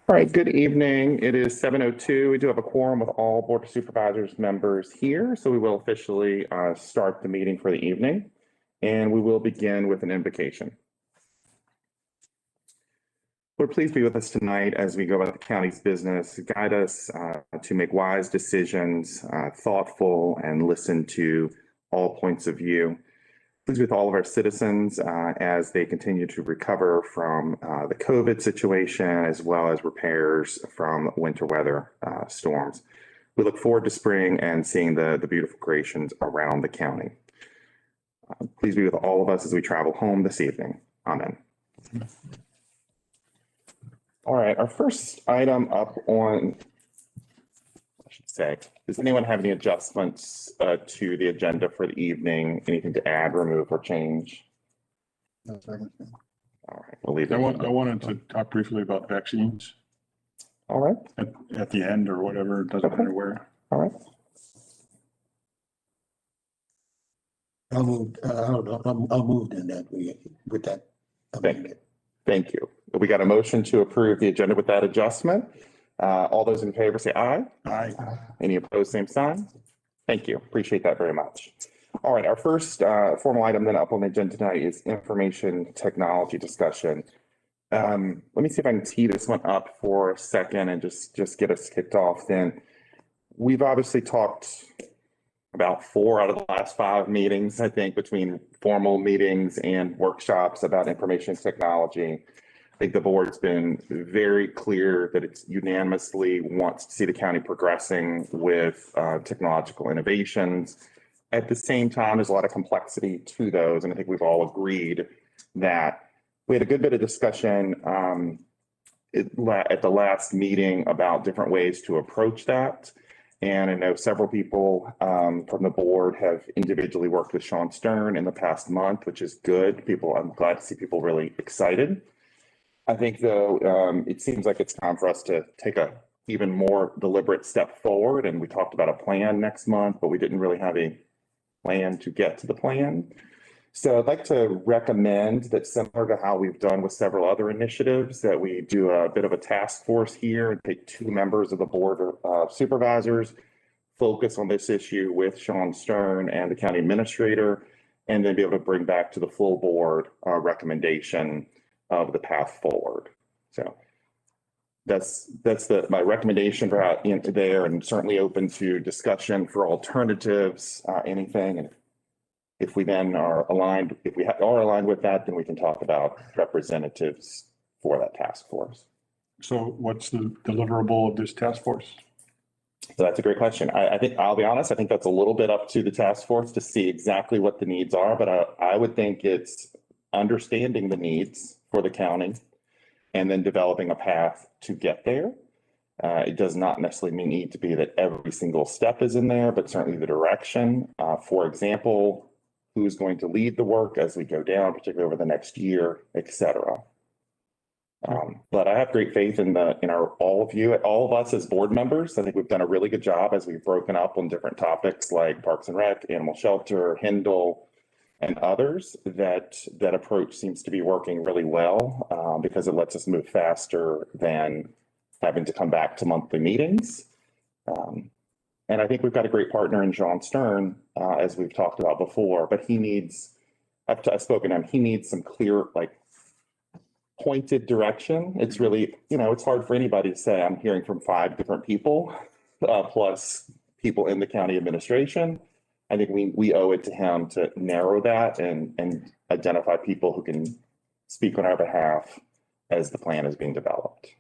All right, good evening. It is 7:02. We do have a quorum with all Board of Supervisors members here, so we will officially start the meeting for the evening. And we will begin with an invocation. Lord, please be with us tonight as we go about the county's business. Guide us to make wise decisions, thoughtful, and listen to all points of view. Please be with all of our citizens as they continue to recover from the COVID situation, as well as repairs from winter weather storms. We look forward to spring and seeing the beautiful creations around the county. Please be with all of us as we travel home this evening. Amen. All right, our first item up on, I should say, does anyone have any adjustments to the agenda for the evening? Anything to add, remove, or change? No, second. All right, we'll leave it. I wanted to talk briefly about vaccines All right, at the end or whatever, it doesn't matter where. all right. I'll move in that with that amendment. Thank you. We got a motion to approve the agenda with that adjustment. All those in favor say aye. Aye. Any opposed, same sign. Thank you. Appreciate that very much. All right, our first formal item then up on the agenda tonight is information technology discussion. Let me see if I can tee this one up for a second and just get us kicked off then. We've obviously talked about 4 out of the last 5 meetings, I think, between formal meetings and workshops about information technology. I think the board's been very clear that it's unanimously wants to see the county progressing with technological innovations. At the same time, there's a lot of complexity to those, and I think we've all agreed that we had a good bit of discussion at the last meeting about different ways to approach that. And I know several people from the board have individually worked with Sean Stern in the past month, which is good. I'm glad to see people really excited. I think, though, it seems like it's time for us to take a even more deliberate step forward. And we talked about a plan next month, but we didn't really have a plan to get to the plan. So I'd like to recommend that, similar to how we've done with several other initiatives, that we do a bit of a task force here and take 2 members of the board of supervisors, focus on this issue with Sean Stern and the county administrator, and then be able to bring back to the full board recommendation of the path forward. So that's my recommendation for out into there, and certainly open to discussion for alternatives, anything. And if we then are aligned, if we are aligned with that, then we can talk about representatives for that task force. So what's the deliverable of this task force? So that's a great question. I think, I'll be honest, I think that's a little bit up to the task force to see exactly what the needs are, but I would think it's understanding the needs for the county and then developing a path to get there. It does not necessarily need to be that every single step is in there, but certainly the direction. For example, who's going to lead the work as we go down, particularly over the next year, et cetera. But I have great faith in all of us as board members. I think we've done a really good job as we've broken up on different topics like Parks and Rec, Animal Shelter, Hindle, and others. That approach seems to be working really well because it lets us move faster than having to come back to monthly meetings. And I think we've got a great partner in Sean Stern, as we've talked about before, but I've spoken to him, he needs some clear, pointed direction. It's really, it's hard for anybody to say, I'm hearing from 5 different people, plus people in the county administration. I think we owe it to him to narrow that and identify people who can speak on our behalf as the plan is being developed.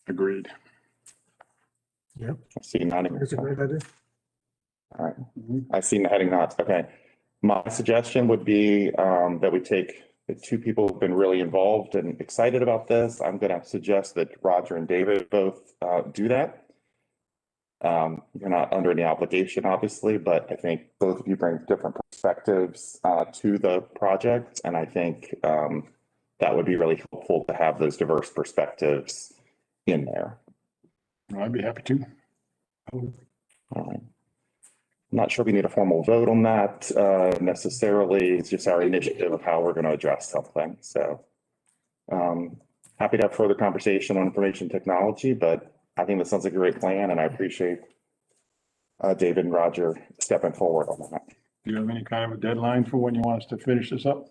Agreed. Yep. I see you nodding. That's a great idea. All right. I see the heading nods. Okay. My suggestion would be that we take the 2 people who've been really involved and excited about this. I'm going to suggest that Roger and David both do that. You're not under any obligation, obviously, but I think both of you bring different perspectives to the project. And I think that would be really helpful to have those diverse perspectives in there. I'd be happy to. All right. I'm not sure we need a formal vote on that necessarily. It's just our initiative of how we're going to address something. So happy to have further conversation on information technology, but I think this sounds like a great plan and I appreciate David and Roger stepping forward on that. Do you have any kind of a deadline for when you want us to finish this up?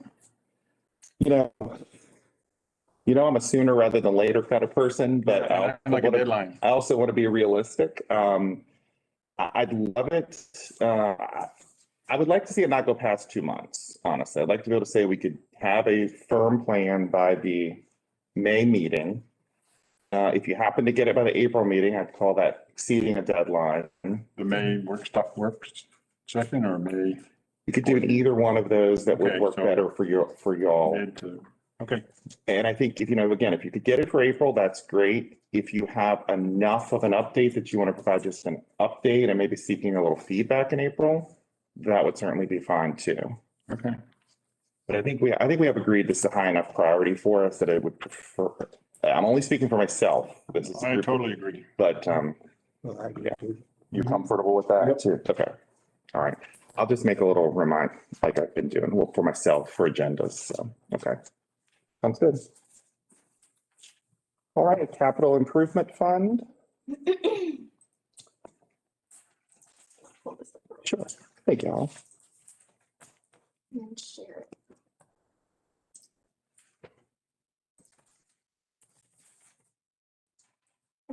I'm a sooner rather than later kind of person, but I like a deadline. I also want to be realistic. I'd love it. I would like to see it not go past 2 months, honestly. I'd like to be able to say we could have a firm plan by the May meeting. If you happen to get it by the April meeting, I'd call that exceeding a deadline. The May work session or May? You could do either one of those that would Okay, work so- better for y'all. Okay, And I think again, if you could get it for April, that's great. If you have enough of an update that you want to provide just an update and maybe seeking a little feedback in April, that would certainly be fine too. okay. But I think we have agreed this is a high enough priority for us that I would prefer, I'm only speaking for myself. This is, I totally agree. but, Well, I do too. you comfortable with that too? Okay. All right. I'll just make a little remind, like I've been doing, well, for myself for agendas. So, okay. Sounds good. All right, capital improvement fund. Sure. Thank you all. And share it.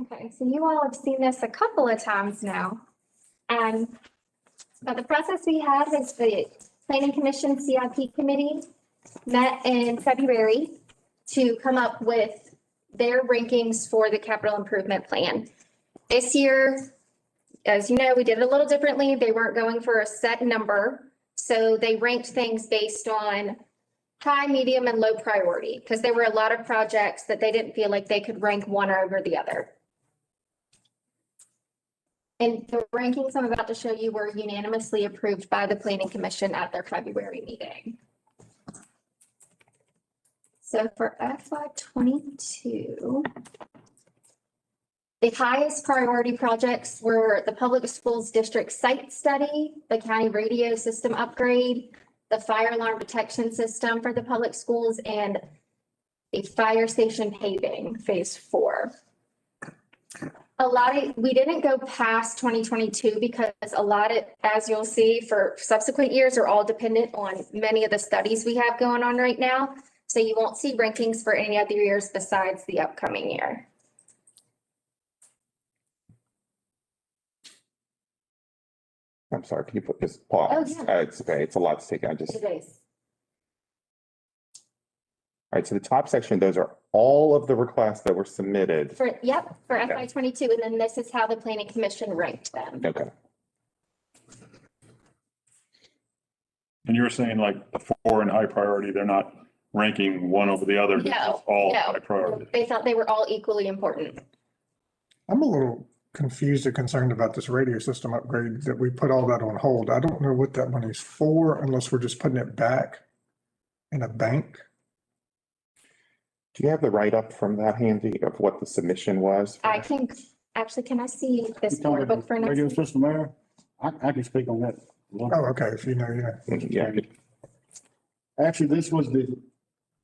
Okay, so you all have seen this a couple of times now. But the process we have is the Planning Commission CIP Committee met in February to come up with their rankings for the capital improvement plan. This year, as you know, we did it a little differently. They weren't going for a set number. So they ranked things based on high, medium, and low priority, because there were a lot of projects that they didn't feel like they could rank one over the other. And the rankings I'm about to show you were unanimously approved by the Planning Commission at their February meeting. So for FY '22, the highest priority projects were the Public Schools District Site Study, the County Radio System Upgrade, the Fire Alarm Protection System for the public schools, and a fire station paving Phase 4. We didn't go past 2022 because a lot of, as you'll see for subsequent years, are all dependent on many of the studies we have going on right now. So you won't see rankings for any other years besides the upcoming year. I'm sorry, can you put this pause? Oh, yeah. It's okay. It's a lot to take. All It is. right, so the top section, those are all of the requests that were submitted. For FY '22, and then this is how the Planning Commission ranked them. Okay. And you're saying like the 4 in high priority, they're not ranking one over the other. No, All no. high priority. They thought they were all equally important. I'm a little confused and concerned about this radio system upgrade that we put all that on hold. I don't know what that money's for unless we're just putting it back in a bank. Do you have the write-up from that handy of what the submission was? I can, actually, can I see this board book for next? Radio week? system there, I can speak on that. Oh, okay, if you know, yeah. Yeah, Actually, this was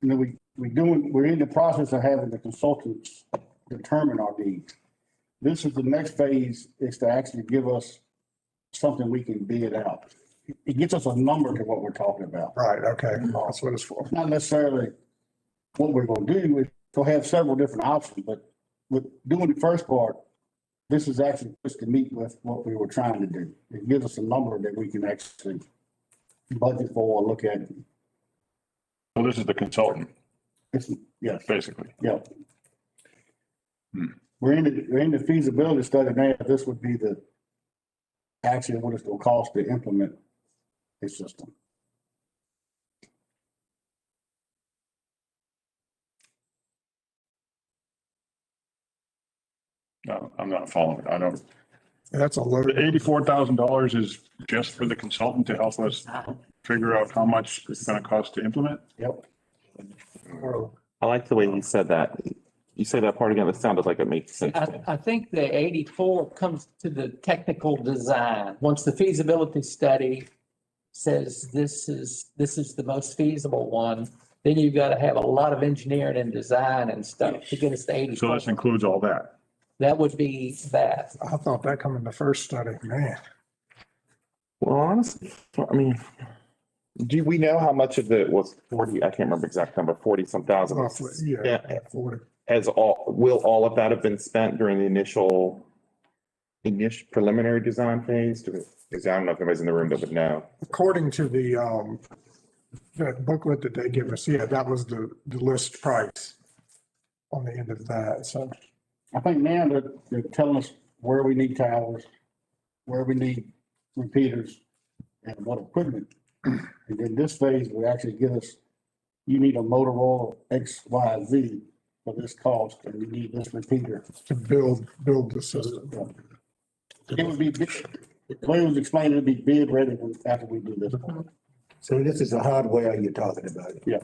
we're in the process of having the consultants determine our needs. This is the next phase, is to actually give us something we can bid out. It gets us a number to what we're talking about. Right, okay, that's what it's for. It's not necessarily what we're gonna do. We'll have several different options, but with doing the first part, this is actually just to meet with what we were trying to do. It gives us a number that we can actually budget for or look at. So this is the consultant, Yes, basically. yeah. Hmm. We're in the feasibility study now. This would be actually what it's gonna cost to implement a system. No, I'm not following. I don't. That's a load. The $84,000 is just for the consultant to help us figure out how much it's gonna cost to implement? Yep. I like the way you said that. You say that part again, it sounded like it makes sense. I think the 84 comes to the technical design. Once the feasibility study says this is the most feasible one, then you've got to have a lot of engineering and design and stuff to get us to So 84. this includes all that. That would be that. I thought that come in the first study, man. Well, honestly, I mean, do we know how much of it was 40? I can't remember exact number, 40 some thousand. Roughly, yeah, 40. Will all of that have been spent during the initial preliminary design phase? Because I don't know if anybody's in the room that would know. According to the, that booklet that they give us, yeah, that was the list price on the end of that, so. I think now they're telling us where we need towers, where we need repeaters, and what equipment. And then this phase will actually give us, you need a Motorola XYZ for this cost, and you need this repeater. To build the system. It would be, the way it was explained, it'd be bid ready after we do this. So this is the hardware you're talking about. Yeah.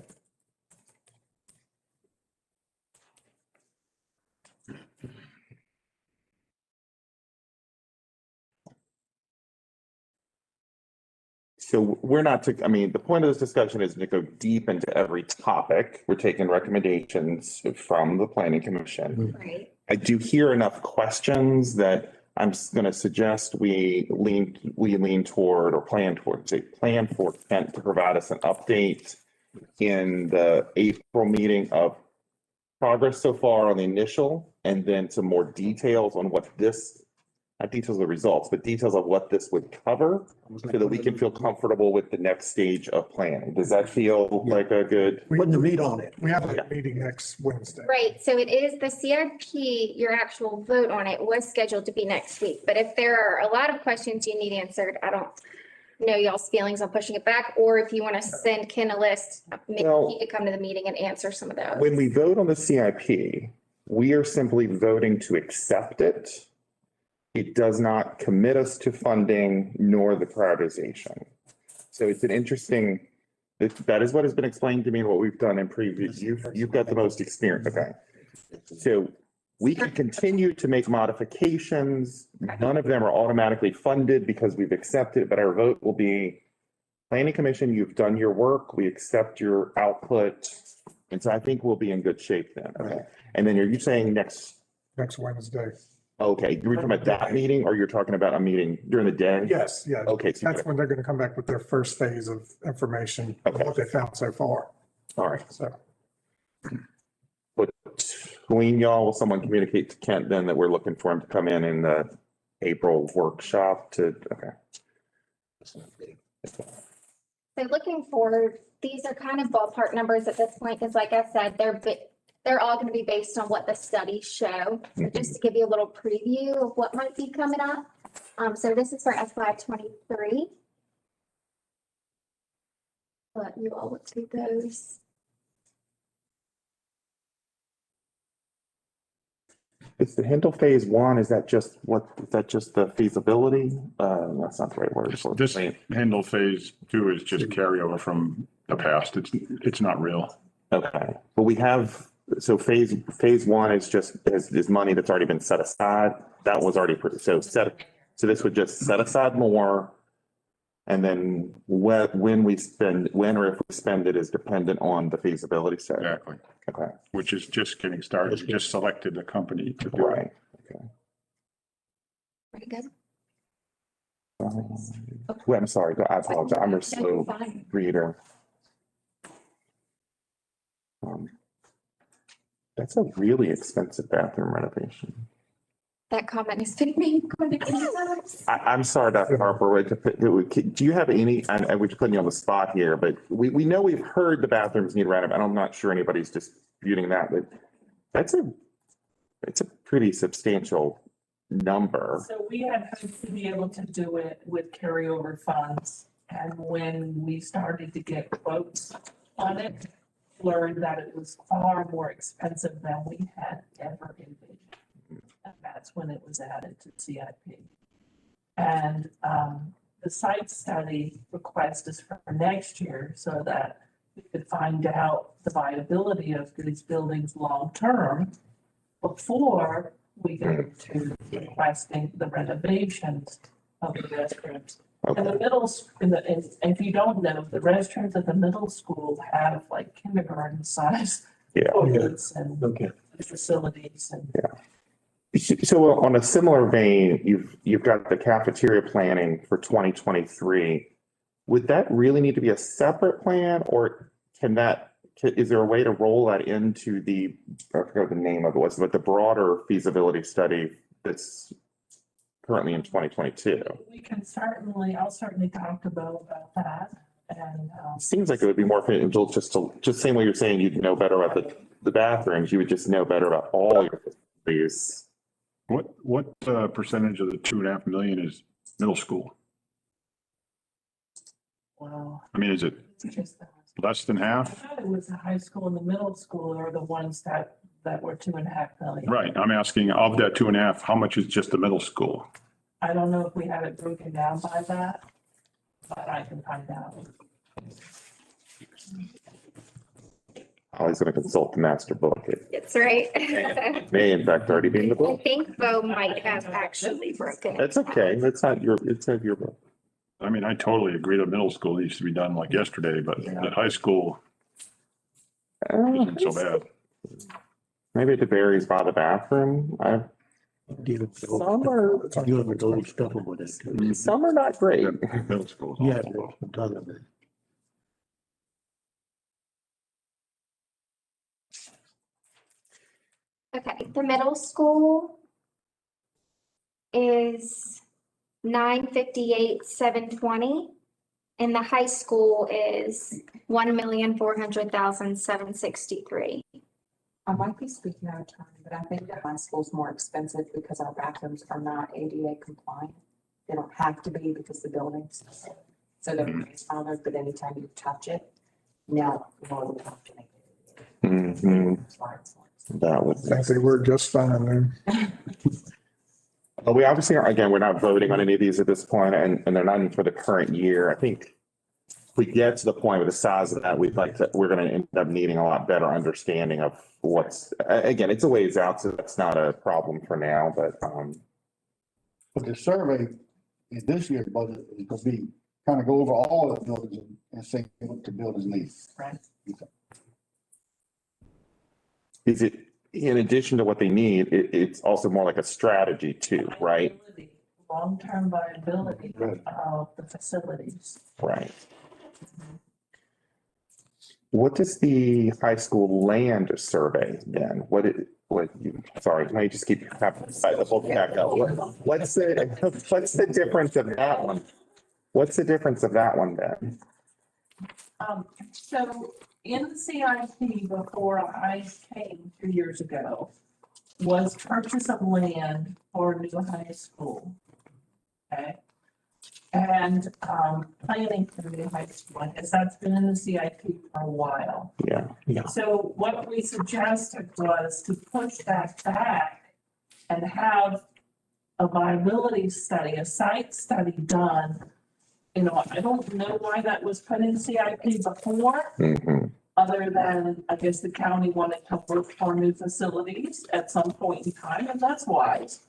So we're not to, I mean, the point of this discussion is to go deep into every topic. We're taking recommendations from the planning commission. Right. I do hear enough questions that I'm going to suggest we lean toward or plan for Kent to provide us an update in the April meeting of progress so far on the initial, and then some more details on what this, not details of the results, but details of what this would cover so that we can feel comfortable with the next stage of planning. Does that feel like a good? Putting the meat on it. We have a meeting next Wednesday. Right, so it is the CIP, your actual vote on it was scheduled to be next week, but if there are a lot of questions you need answered, I don't know y'all's feelings on pushing it back, or if you want to send Ken a list, maybe Well, he could come to the meeting and answer some of those. When we vote on the CIP, we are simply voting to accept it. It does not commit us to funding nor the prioritization. So it's an interesting, that is what has been explained to me and what we've done in previous, you've got the most experience, okay? So we can continue to make modifications. None of them are automatically funded because we've accepted, but our vote will be planning commission, you've done your work, we accept your output. And so I think we'll be in good shape then. Okay. And then are you saying next Wednesday. Okay, you're talking about that meeting or you're talking about a meeting during the day? Yes, yeah. Okay, so That's when they're gonna come back with their first phase of information, of what they found so far. all right. So But between y'all, will someone communicate to Kent then that we're looking for him to come in the April workshop to, okay. So looking forward, these are kind of ballpark numbers at this point, because like I said, they're all going to be based on what the studies show. So just to give you a little preview of what might be coming up. So this is for FY 23. But you all look through those. Is the Hindle phase one, is that just the feasibility? That's not the right word. for it. This Handle phase 2 is just carryover from the past. It's not real. Okay, but we have, so phase one is just, is money that's already been set aside. That was already, so this would just set aside more. And then when we spend, when or if we spend it is dependent on the feasibility study. Exactly. Okay, Which is just getting started. We just selected the company to do it. right, okay. Pretty good. Wait, I'm sorry, I apologize, I'm a No, slow you're fine. reader. That's a really expensive bathroom renovation. That comment has been made quite a few times. I'm sorry, Dr. Harper, do you have any, and we're just putting you on the spot here, but we know we've heard the bathrooms need renovation. I'm not sure anybody's disputing that, but it's a pretty substantial number. So we had hoped to be able to do it with carryover funds. And when we started to get quotes on it, learned that it was far more expensive than we had ever envisioned. And that's when it was added to CIP. And the site study request is for next year so that we could find out the viability of these buildings long-term before we go to requesting the renovations. of the restrooms. Okay. And the and if you don't know, the restrooms at the middle school have like kindergarten size Yeah. toilets and Okay. facilities and. So on a similar vein, you've got the cafeteria planning for 2023. Would that really need to be a separate plan, or is there a way to roll that into I forgot what the name of it was, but the broader feasibility study that's currently in 2022? I'll certainly talk to Bo about that and. Seems like it would be more feasible just same way you're saying you'd know better about the bathrooms, you would just know better about all your facilities. What percentage of the 2.5 million is middle school? Wow. I mean, is it It's just that. less than I half? thought it was the high school and the middle school are the ones that were 2.5 million. Right. I'm asking of that 2.5, how much is just the middle school? I don't know if we have it broken down by that, but I can find out. I was going to consult the master book. It It's right. may in fact already be in the I book. think Bo might have actually broken it. That's okay. It's not your book. I mean, I totally agree that middle school needs to be done like yesterday, but that high school isn't so bad. Maybe it varies by the bathroom. Some are, Dealing with old stuff over there. too. some are not great. Middle school. is Yeah, awful. I'm talking about. Okay, the middle school is 958,720. And the high school is 1,400,763. I might be speaking out of turn, but I think the high school's more expensive because our bathrooms are not ADA compliant. They don't have to be because the buildings, so they're grandfathered, but anytime you touch it, now, more than have to make Mhm. it. That would. I think they work just fine there. But we obviously are, again, we're not voting on any of these at this point, and they're not even for the current year. I think if we get to the point with the size of that, we're going to end up needing a lot better understanding of again, it's a ways out, so that's not a problem for now, but, But the survey in this year's budget is gonna be, kind of go over all the buildings and see what the buildings need. Right. is it, in addition to what they need, it's also more like a strategy too, right? Viability, long-term viability Right. of the facilities. Right. What does the high school land survey then? Sorry, can I just keep the whole back up? What's the difference of that one? What's the difference of that one then? So in the CIP before I came 2 years ago was purchase of land for a new high school. Okay. And planning for the new high school, I guess that's been in the CIP for a while. Yeah. So what we suggested was to push that back and have a viability study, a site study done. You know, I don't know why that was put in CIP before, Mhm. other than, I guess, the county wanted to look for new facilities at some point in time, and that's wise.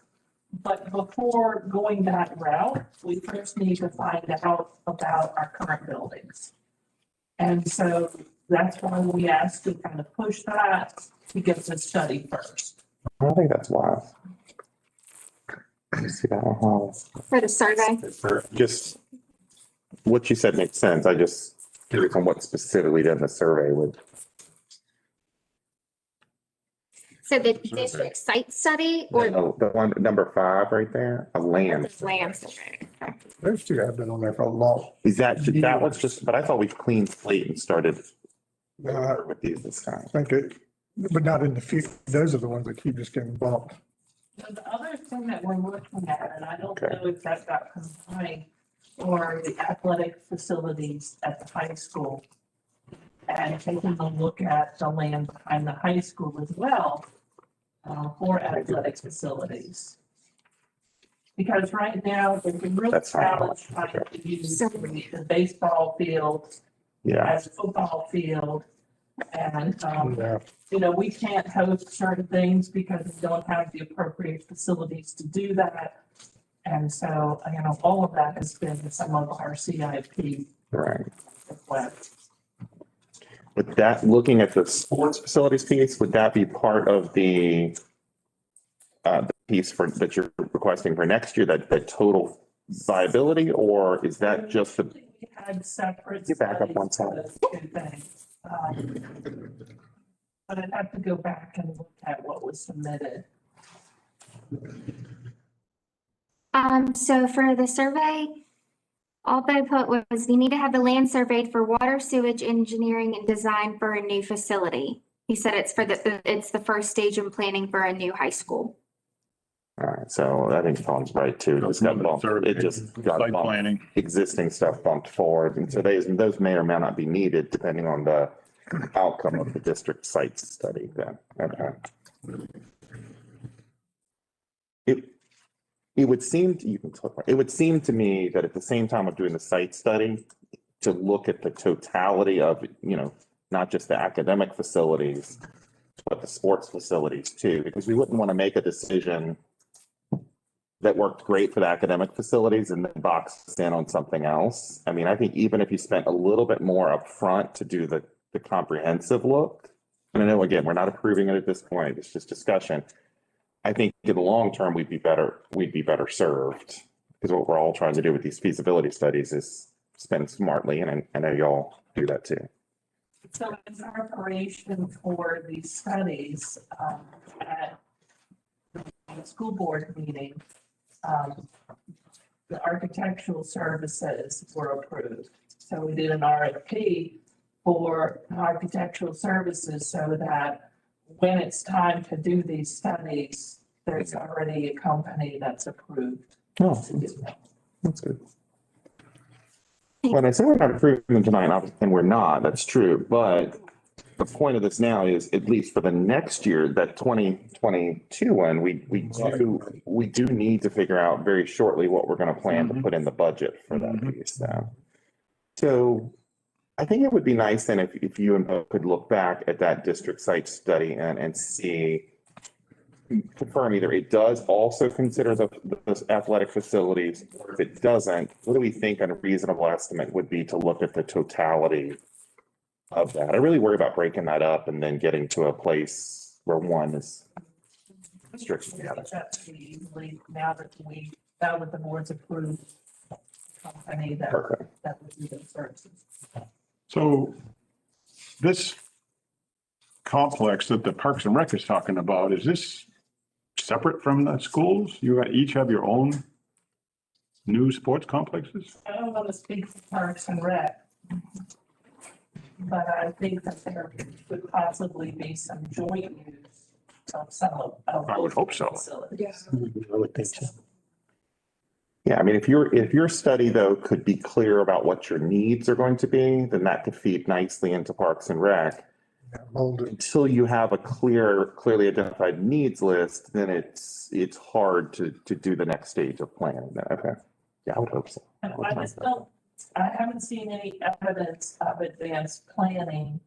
But before going that route, we first need to find out about our current buildings. And so that's why we asked to kind of push that to get the study first. I don't think that's wise. Let me see that one. For the survey. Just what you said makes sense. I just curious on what specifically done the survey would. So the district site study or The one, number 5 right there, a land. the land survey? Those two have been on there for a long. Is that one's just, but I thought we cleaned slate and started Uh, with these this time. I think it, but not in the future. Those are the ones that keep just getting bumped. So the other thing that we're looking at, and I don't Okay. know if that got combined, are the athletic facilities at the high school. And taking a look at the land behind the high school as well, for athletic facilities. Because right now, there's a real That's fine. challenge trying to use the baseball field Yeah. as a football field. And, Yeah. you know, we can't host certain things because we don't have the appropriate facilities to do that. And so, all of that has been some of our CIP Right. requests. With that, looking at the sports facilities piece, would that be part of the piece that you're requesting for next year, that total viability, or is that just the? We had separate. You back up one studies for those two things. But I'd have to go back and look at what was submitted. So for the survey, all they put was you need to have the land surveyed for water, sewage, engineering and design for a new facility. He said it's it's the first stage in planning for a new high school. All right, so I think Tom's right too. It just got bumped. It just got Site bumped. planning. Existing stuff bumped forward, and so those may or may not be needed depending on the outcome of the district site study then. Okay. It would seem to, you can talk, it would seem to me that at the same time of doing the site study, to look at the totality of, not just the academic facilities, but the sports facilities too, because we wouldn't want to make a decision that worked great for the academic facilities and then box us in on something else. I mean, I think even if you spent a little bit more upfront to do the comprehensive look, and I know, again, we're not approving it at this point, it's just discussion. I think in the long term, we'd be better served, because what we're all trying to do with these feasibility studies is spend smartly, and I know y'all do that too. So in preparation for these studies, at the school board meeting, the architectural services were approved. So we did an RFP for architectural services so that when it's time to do these studies, there's already a company that's approved. Oh, that's good. When I say we're not approving them tonight, and we're not, that's true, but the point of this now is, at least for the next year, that 2022 one, we do need to figure out very shortly what we're going to plan to put in the budget for that piece now. So I think it would be nice then if you and Bo could look back at that district site study and see, confirm either it does also consider the athletic facilities, or if it doesn't, what do we think a reasonable estimate would be to look at the totality of that? I really worry about breaking that up and then getting to a place where one is strict together. That's easily, now that the board's approved company that would do those services. So this complex that the Parks and Rec is talking about, is this separate from the schools? You each have your own new sports complexes? I don't want to speak for Parks and Rec, but I think that there could possibly be some joint use of some of. I would hope so. Facilities. I would think so. Yeah, I mean, if your study though could be clear about what your needs are going to be, then that could feed nicely into Parks and Rec. Mold it. Until you have a clearly identified needs list, then it's hard to do the next stage of planning. Okay, yeah, I would hope so. And I haven't seen any evidence of advanced planning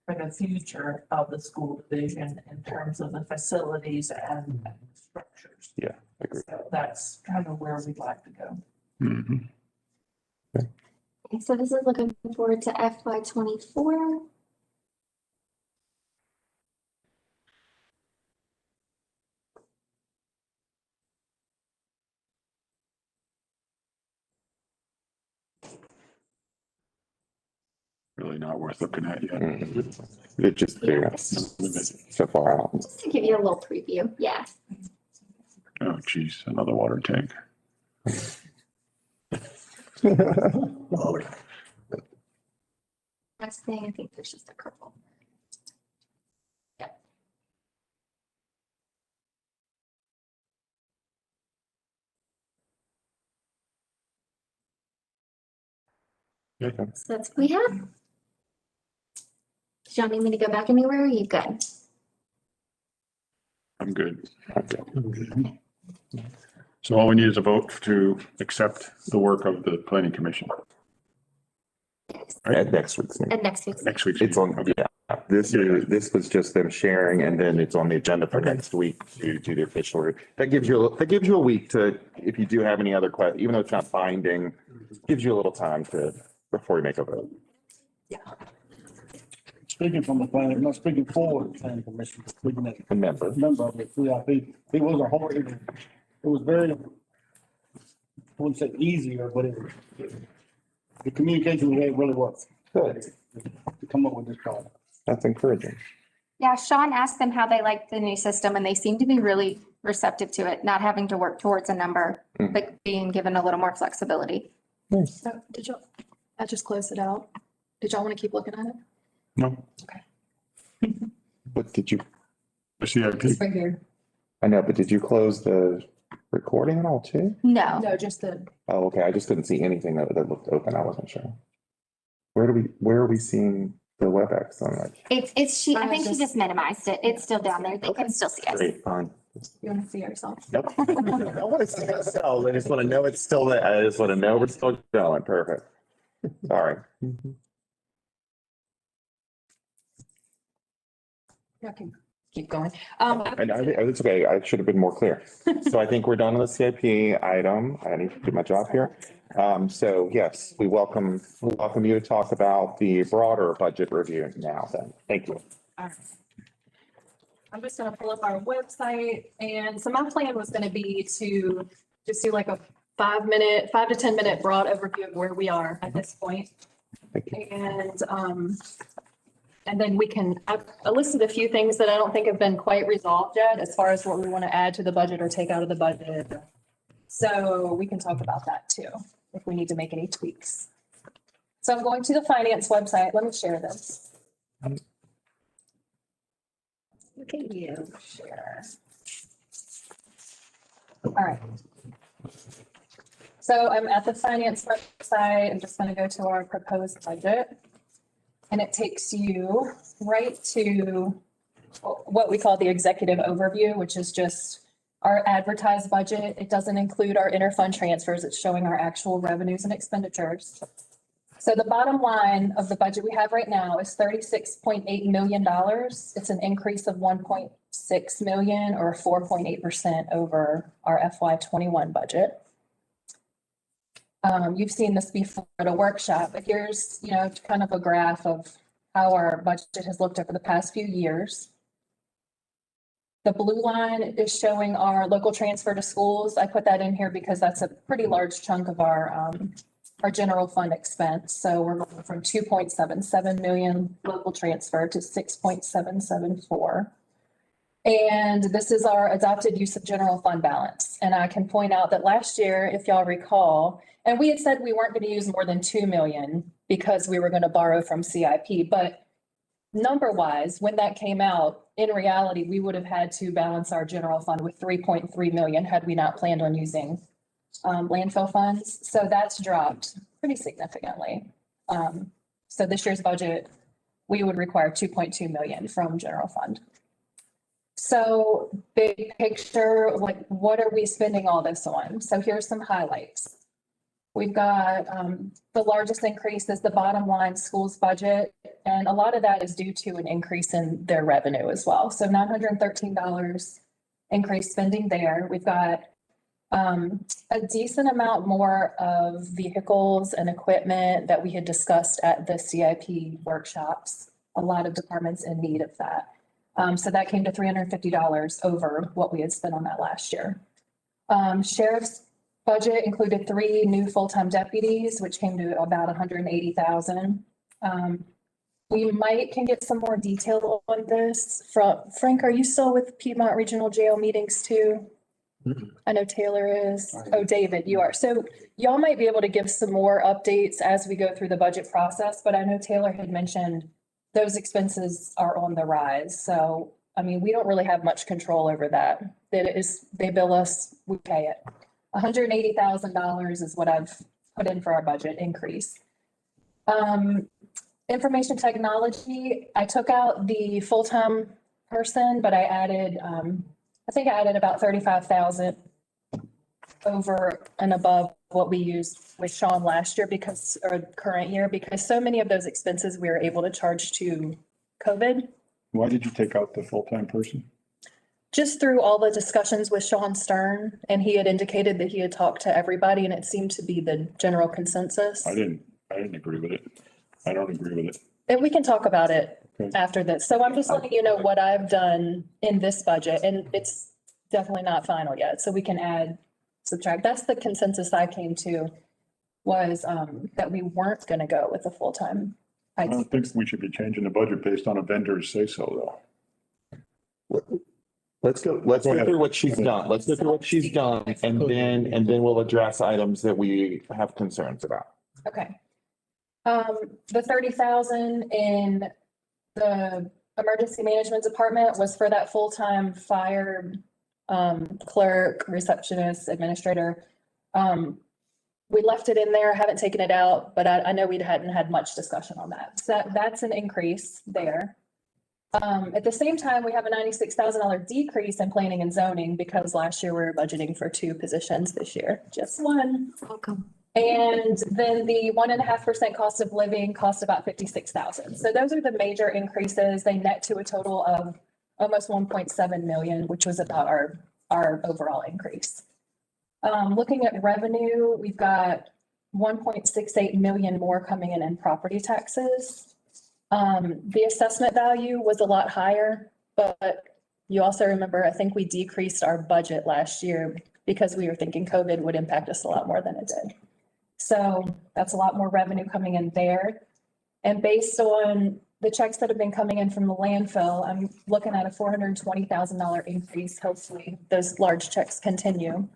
for the future of the school division in terms of the facilities and structures. Yeah, I agree. So that's kind of where we'd like to go. Mhm. Okay, so this is looking forward to FY '24. Really not worth looking at yet. It just, yeah, so far out. Just to give you a little preview, yeah. Oh, geez, another water tank. Next thing, I think there's just a couple. Yep. Okay. So that's what we have. Do you need me to go back anywhere? Or are you good? I'm good. Okay. So all we need is a vote to accept the work of the planning commission. At next week's meeting. And next week's. Next week's. It's on, Okay. yeah, this was just them sharing, and then it's on the agenda for next week to do the official. That gives you a week to, if you do have any other questions, even though it's not binding, gives you a little time before you make a vote. Speaking from the planning, not speaking for the planning commission, but speaking as A member. a member of the CIP, it was a hard, it was very, I wouldn't say easier, but the communication we had really worked Good. to come up with this product. That's encouraging. Yeah, Sean asked them how they liked the new system and they seem to be really receptive to it, not having to work towards a number, but being given a little more flexibility. So did y'all, I just closed it out. Did y'all want to keep looking at it? No, But did you, the CIP. It's right here. I know, but did you close the recording at all too? No, No, just the, Oh, okay. I just couldn't see anything that looked open. I wasn't sure. Where are we seeing the WebEx on that? I think she just minimized it. It's still down there. They can still see us. Great, fine. you want to see yourself? Nope. I want to see myself. I just want to know it's still there. I just want to know we're still going. Perfect. Sorry. Okay, keep going. And it's okay. I should have been more clear. So I think we're done on the CIP item. I need to do my job here. So yes, we welcome you to talk about the broader budget review now then. Thank you. All right. I'm just gonna pull up our website, and so my plan was gonna be to just do like a 5 to 10 minute broad overview of where we are at this point. Thank you. And then I listed a few things that I don't think have been quite resolved yet as far as what we want to add to the budget or take out of the budget. So we can talk about that too, if we need to make any tweaks. So I'm going to the finance website. Let me share this. Look at you, share. All right. So I'm at the finance website. I'm just going to go to our proposed budget. And it takes you right to what we call the executive overview, which is just our advertised budget. It doesn't include our interfund transfers. It's showing our actual revenues and expenditures. So the bottom line of the budget we have right now is $36.8 million. It's an increase of 1.6 million or 4.8% over our FY21 budget. You've seen this before at a workshop, but here's, kind of a graph of how our budget has looked over the past few years. The blue line is showing our local transfer to schools. I put that in here because that's a pretty large chunk of our general fund expense. So we're going from 2.77 million local transfer to 6.774. And this is our adopted use of general fund balance. And I can point out that last year, if y'all recall, and we had said we weren't going to use more than 2 million because we were going to borrow from CIP, but number wise, when that came out, in reality, we would have had to balance our general fund with 3.3 million had we not planned on using landfill funds. So that's dropped pretty significantly. So this year's budget, we would require 2.2 million from general fund. So big picture, like what are we spending all this on? So here's some highlights. We've got the largest increase is the bottom line schools budget. And a lot of that is due to an increase in their revenue as well. So $913 increased spending there. We've got a decent amount more of vehicles and equipment that we had discussed at the CIP workshops. A lot of departments in need of that. So that came to $350 over what we had spent on that last year. Sheriff's budget included 3 new full-time deputies, which came to about 180,000. We can get some more detail on this from Frank. Are you still with Piedmont Regional Jail meetings too? I know Taylor is. Oh, David, you are. So y'all might be able to give some more updates as we go through the budget process, but I know Taylor had mentioned those expenses are on the rise. So, I mean, we don't really have much control over that. They bill us, we pay it. $180,000 is what I've put in for our budget increase. Information technology, I took out the full-time person, but I added, I think I added about 35,000 over and above what we used with Sean last year or current year, because so many of those expenses we were able to charge to COVID. Why did you take out the full-time person? Just through all the discussions with Sean Stern, and he had indicated that he had talked to everybody, and it seemed to be the general consensus. I didn't agree with it. I don't agree with it. And we can talk about it Okay. after this. So I'm just letting you know what I've done in this budget, and it's definitely not final yet. So we can add, subtract. That's the consensus I came to, was that we weren't gonna go with a full-time I IT. don't think we should be changing the budget based on a vendor's say so, though. Let's go through what she's done. Let's go through what she's done and then we'll address items that we have concerns about. Okay. The 30,000 in the emergency management department was for that full-time fire clerk, receptionist, administrator. We left it in there, haven't taken it out, but I know we hadn't had much discussion on that. So that's an increase there. At the same time, we have a $96,000 decrease in planning and zoning because last year we were budgeting for 2 positions, this year, just 1. Welcome. And then the 1.5% cost of living cost about 56,000. So those are the major increases. They net to a total of almost 1.7 million, which was about our overall increase. Looking at revenue, we've got 1.68 million more coming in property taxes. The assessment value was a lot higher, but you also remember, I think we decreased our budget last year because we were thinking COVID would impact us a lot more than it did. So that's a lot more revenue coming in there. And based on the checks that have been coming in from the landfill, I'm looking at a $420,000 increase. Hopefully those large checks continue.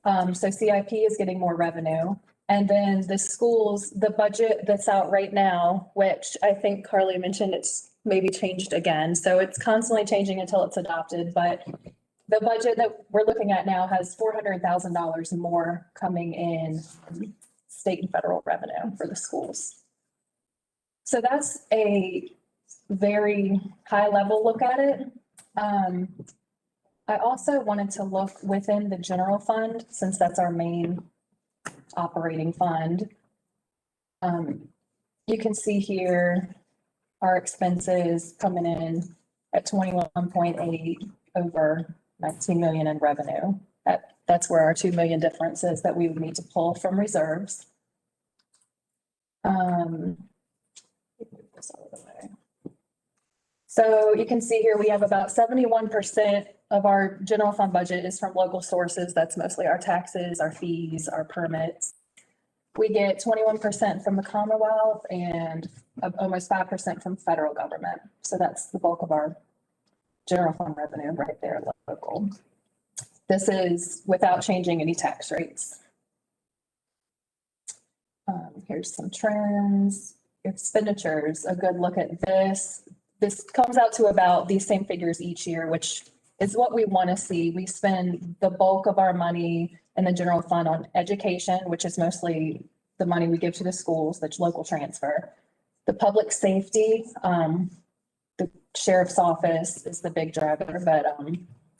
So CIP is getting more revenue. And then the schools, the budget that's out right now, which I think Carly mentioned, it's maybe changed again. So it's constantly changing until it's adopted. But the budget that we're looking at now has $400,000 more coming in state and federal revenue for the schools. So that's a very high level look at it. I also wanted to look within the general fund, since that's our main operating fund. You can see here our expenses coming in at 21.8 over 19 million in revenue. That's where our 2 million difference is that we would need to pull from reserves. So you can see here, we have about 71% of our general fund budget is from local sources. That's mostly our taxes, our fees, our permits. We get 21% from the Commonwealth and almost 5% from federal government. So that's the bulk of our general fund revenue right there, local. This is without changing any tax rates. Here's some trends, expenditures, a good look at this. This comes out to about these same figures each year, which is what we want to see. We spend the bulk of our money in the general fund on education, which is mostly the money we give to the schools, that's local transfer. The public safety, the sheriff's office is the big driver, but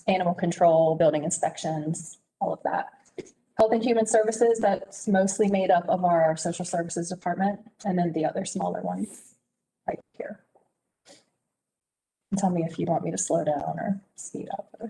animal control, building inspections, all of that. Health and Human Services, that's mostly made up of our social services department, and then the other smaller ones right here. And tell me if you want me to slow down or speed up.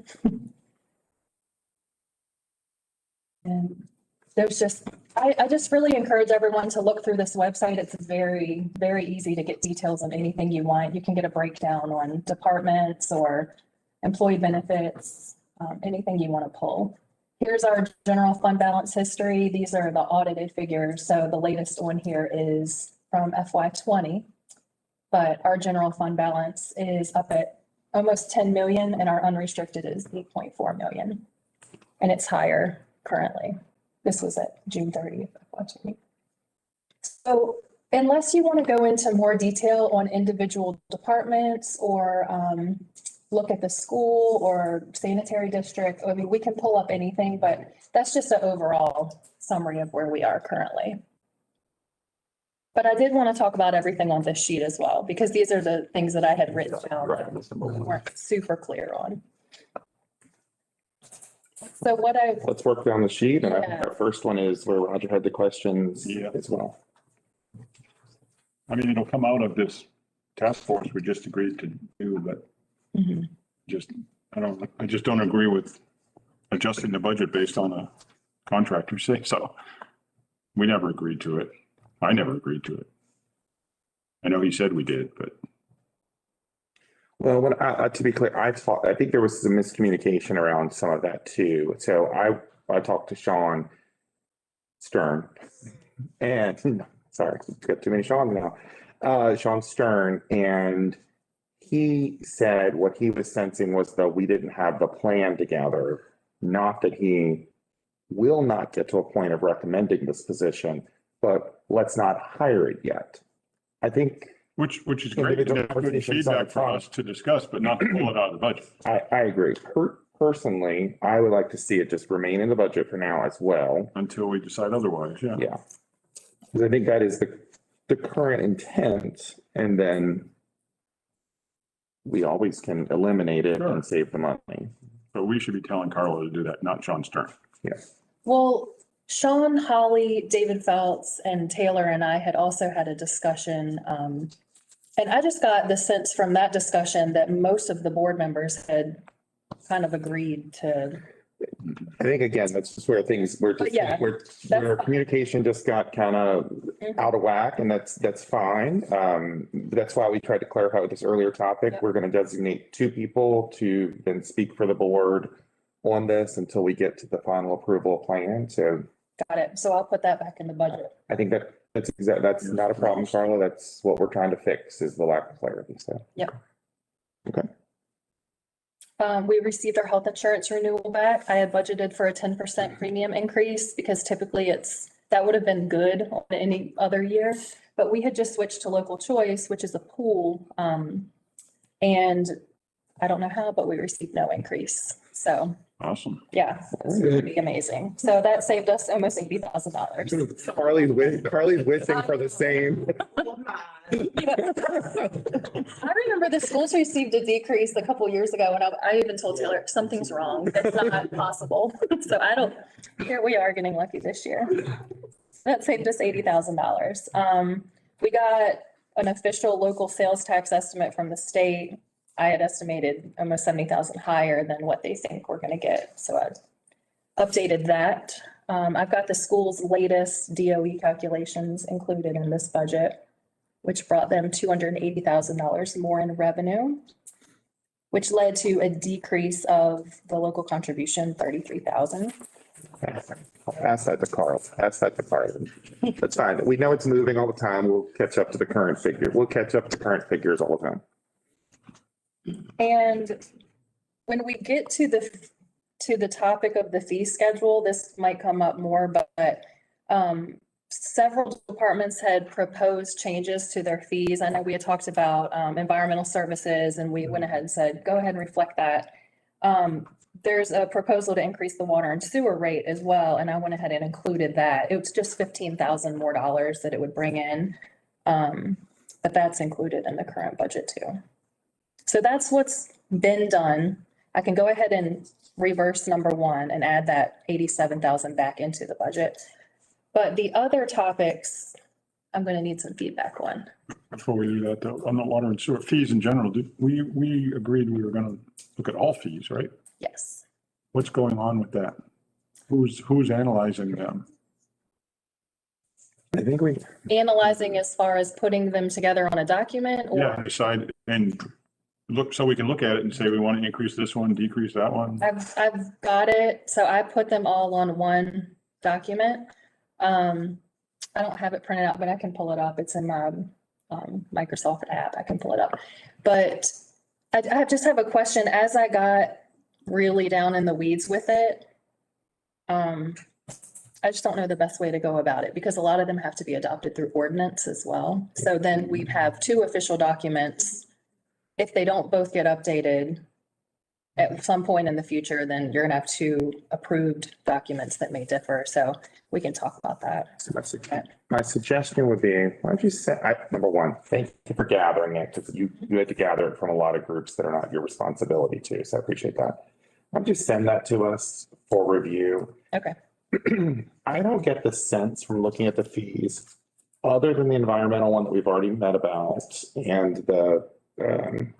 And there's just, I just really encourage everyone to look through this website. It's very, very easy to get details on anything you want. You can get a breakdown on departments or employee benefits, anything you want to pull. Here's our general fund balance history. These are the audited figures. So the latest one here is from FY20, but our general fund balance is up at almost 10 million and our unrestricted is 8.4 million. And it's higher currently. This was at June 30th. FY20. So unless you want to go into more detail on individual departments or look at the school or sanitary district, I mean, we can pull up anything, but that's just an overall summary of where we are currently. But I did want to talk about everything on this sheet as well, because these are the things that I had written down that we weren't super clear on. So what Let's work down the sheet. And I think Yeah. our first one is where Roger had the questions Yeah. as well. I mean, it'll come out of this task force we just agreed to do, but Mhm. I just don't agree with adjusting the budget based on a contractor say so. We never agreed to it. I never agreed to it. I know he said we did, but Well, to be clear, I think there was some miscommunication around some of that too. So I talked to Sean Stern and, sorry, got too many Sean now. Sean Stern, and he said what he was sensing was that we didn't have the plan together, not that he will not get to a point of recommending this position, but let's not hire it yet. I think which is great. Individual That's good conversations feedback are for fine. us to discuss, but not to pull it out of the budget. I agree. Personally, I would like to see it just remain in the budget for now as well. Until we decide otherwise, yeah. Yeah. Because I think that is the current intent, and then we always can eliminate it Sure. and save the money. But we should be telling Carla to do that, not Sean Stern. Well, Sean, Holly, David Phelps, and Taylor and I had also had a discussion. And I just got the sense from that discussion that most of the board members had kind of agreed to. I think, again, that's just where things, where communication just got kind of out of whack, and that's fine. That's why we tried to clarify with this earlier topic. Yep. We're going to designate 2 people to then speak for the board on this until we get to the final approval plan. So Got it. So I'll put that back in the budget. I think that's not a problem, Carla. That's what we're trying to fix, is the lack of clarity. So. Yep. Okay. We received our health insurance renewal back. I had budgeted for a 10% premium increase because typically that would have been good on any other year. But we had just switched to local choice, which is a pool. And I don't know how, but we received no increase. So Awesome. yeah, it's pretty amazing. So that saved us almost $80,000. Carly's wishing for the same. I remember the schools received a decrease a couple years ago, and I even told Taylor, something's wrong. That's not possible. So here we are getting lucky this year. That saved us $80,000. We got an official local sales tax estimate from the state. I had estimated almost 70,000 higher than what they think we're gonna get. So I updated that. I've got the school's latest DOE calculations included in this budget, which brought them $280,000 more in revenue, which led to a decrease of the local contribution, 33,000. I'll pass that to Carl. That's fine. We know it's moving all the time. We'll catch up to the current figure. We'll catch up to current figures all the time. And when we get to the topic of the fee schedule, this might come up more, but several departments had proposed changes to their fees. I know we had talked about environmental services, and we went ahead and said, go ahead and reflect that. There's a proposal to increase the water and sewer rate as well, and I went ahead and included that. It was just $15,000 more that it would bring in. But that's included in the current budget too. So that's what's been done. I can go ahead and reverse number 1 and add that 87,000 back into the budget. But the other topics, I'm going to need some feedback on. Before we do that though, on the water and sewer fees in general, we agreed we were going to look at all fees, right? Yes. What's going on with that? Who's analyzing them? I think Analyzing as far as putting them together on a document or? Yeah, decide and look, so we can look at it and say, we want to increase this one, decrease that one. I've got it. So I put them all on one document. I don't have it printed out, but I can pull it up. It's in my Microsoft app. I can pull it up. But I just have a question. As I got really down in the weeds with it, I just don't know the best way to go about it because a lot of them have to be adopted through ordinance as well. So then we'd have 2 official documents. If they don't both get updated at some point in the future, then you're gonna have 2 approved documents that may differ. So we can talk about that. So my suggestion would be, why don't you number 1, thank you for gathering it, because you had to gather it from a lot of groups that are not your responsibility too. So I appreciate that. Why don't you send that to us for review? Okay. I don't get the sense from looking at the fees other than the environmental one that we've already met about and the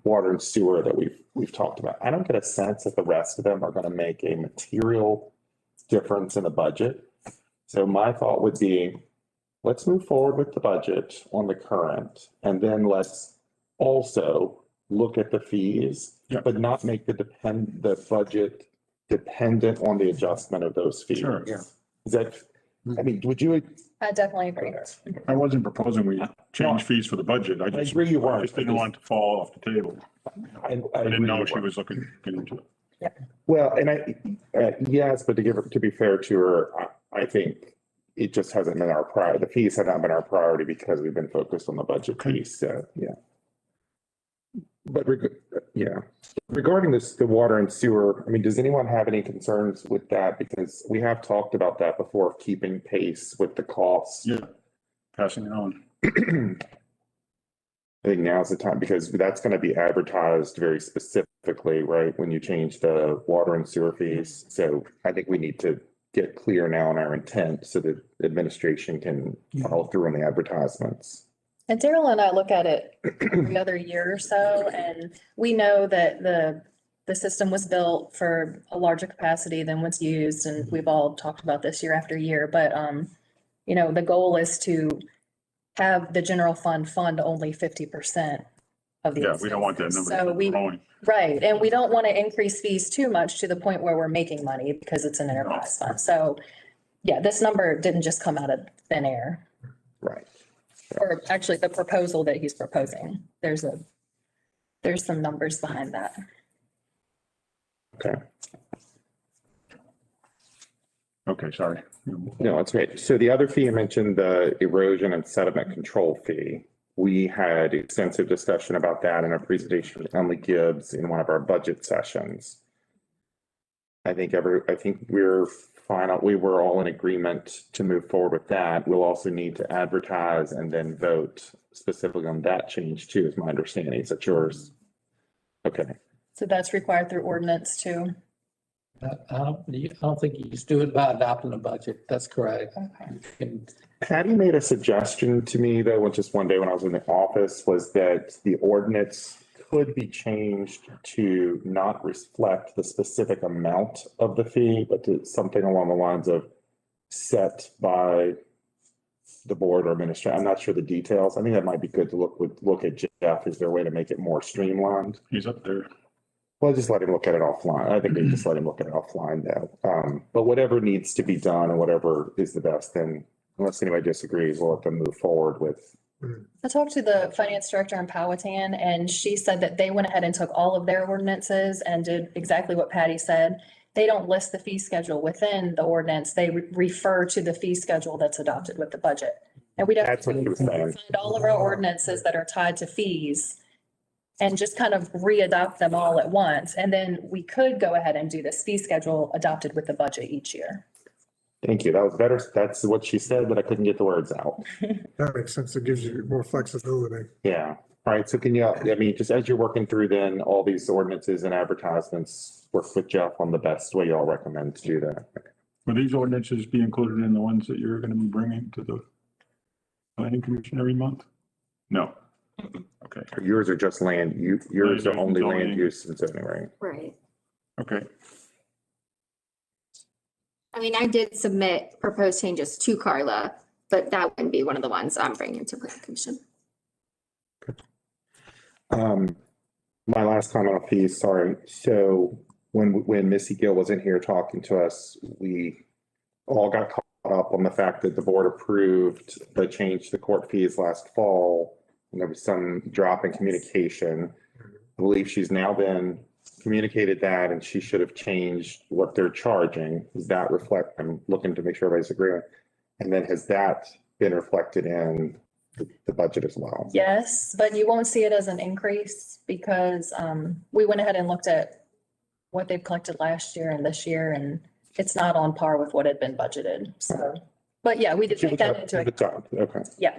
water and sewer that we've talked about, I don't get a sense that the rest of them are going to make a material difference in the budget. So my thought would be, let's move forward with the budget on the current, and then let's also look at the fees, Yeah. but not make the budget dependent on the adjustment of those fees. Sure. Yeah. Is that, I mean, would you? I definitely agree. I wasn't proposing we change fees for the budget. I just agree you weren't. just didn't want it to fall off the table. I didn't know she was looking into it. Well, and yes, but to be fair to her, I think it just hasn't been our priority. The fees have not been our priority because we've been focused on the budget piece. So, yeah. But regarding this, the water and sewer, I mean, does anyone have any concerns with that? Because we have talked about that before, keeping pace with the costs. Yeah, passing it on. I think now's the time because that's going to be advertised very specifically, right? When you change the water and sewer fees. So I think we need to get clear now on our intent so that administration can follow through on the advertisements. And Daryl and I look at it every other year or so, and we know that the system was built for a larger capacity than what's used, and we've all talked about this year after year, but, you know, the goal is to have the general fund only 50% of the. Yeah, we don't want that expenses. number So we, growing. right, and we don't want to increase fees too much to the point where we're making money because it's an enterprise fund. So, yeah, this number didn't just come out of thin air. Right. Or actually the proposal that he's proposing. There's some numbers behind that. Okay. Okay, sorry. No, that's great. So the other fee you mentioned, the erosion and sediment control fee. We had extensive discussion about that in a presentation with Emily Gibbs in one of our budget sessions. I think we're fine. We were all in agreement to move forward with that. We'll also need to advertise and then vote specifically on that change too, is my understanding. Is that yours? Okay. So that's required through ordinance too. I don't think you just do it by adopting a budget. That's correct. Okay. You can- Patty made a suggestion to me though, just one day when I was in the office, was that the ordinance could be changed to not reflect the specific amount of the fee, but to something along the lines of set by the board or administration. I'm not sure the details. I think that might be good to look at Jeff. Is there a way to make it more streamlined? He's up there. Well, just let him look at it offline. I think they just let him look at it offline though. But whatever needs to be done and whatever is the best, then unless anybody disagrees, we'll have to move forward with. I talked to the finance director in Powhatan and she said that they went ahead and took all of their ordinances and did exactly what Patty said. They don't list the fee schedule within the ordinance. They refer to the fee schedule that's adopted with the budget. And we That's what he was saying. find all of our ordinances that are tied to fees and just kind of re-adopt them all at once. And then we could go ahead and do this fee schedule adopted with the budget each year. Thank you. That was better. That's what she said, but I couldn't get the words out. That makes sense. It gives you more flexibility. Yeah. All right. So can you, I mean, just as you're working through then all these ordinances and advertisements, work with Jeff on the best way y'all recommend to do that. Will these ordinances be included in the ones that you're going to be bringing to the planning commission every month? No. Okay, Yours are just yours are only land Zoning. use and zoning, right? Right. okay. I mean, I did submit proposed changes to Carla, but that wouldn't be one of the ones I'm bringing to planning commission. My last comment on fees, sorry. So when Missy Gill was in here talking to us, we all got caught up on the fact that the board approved the change to the court fees last fall. And there was some drop in communication. I believe she's now been communicated that and she should have changed what they're charging. Does that reflect, I'm looking to make sure everybody's agreeing. And then has that been reflected in the budget as well? Yes, but you won't see it as an increase because we went ahead and looked at what they've collected last year and this year, and it's not on par with what had been budgeted. So, but yeah, we did take that into account. Okay. Yeah.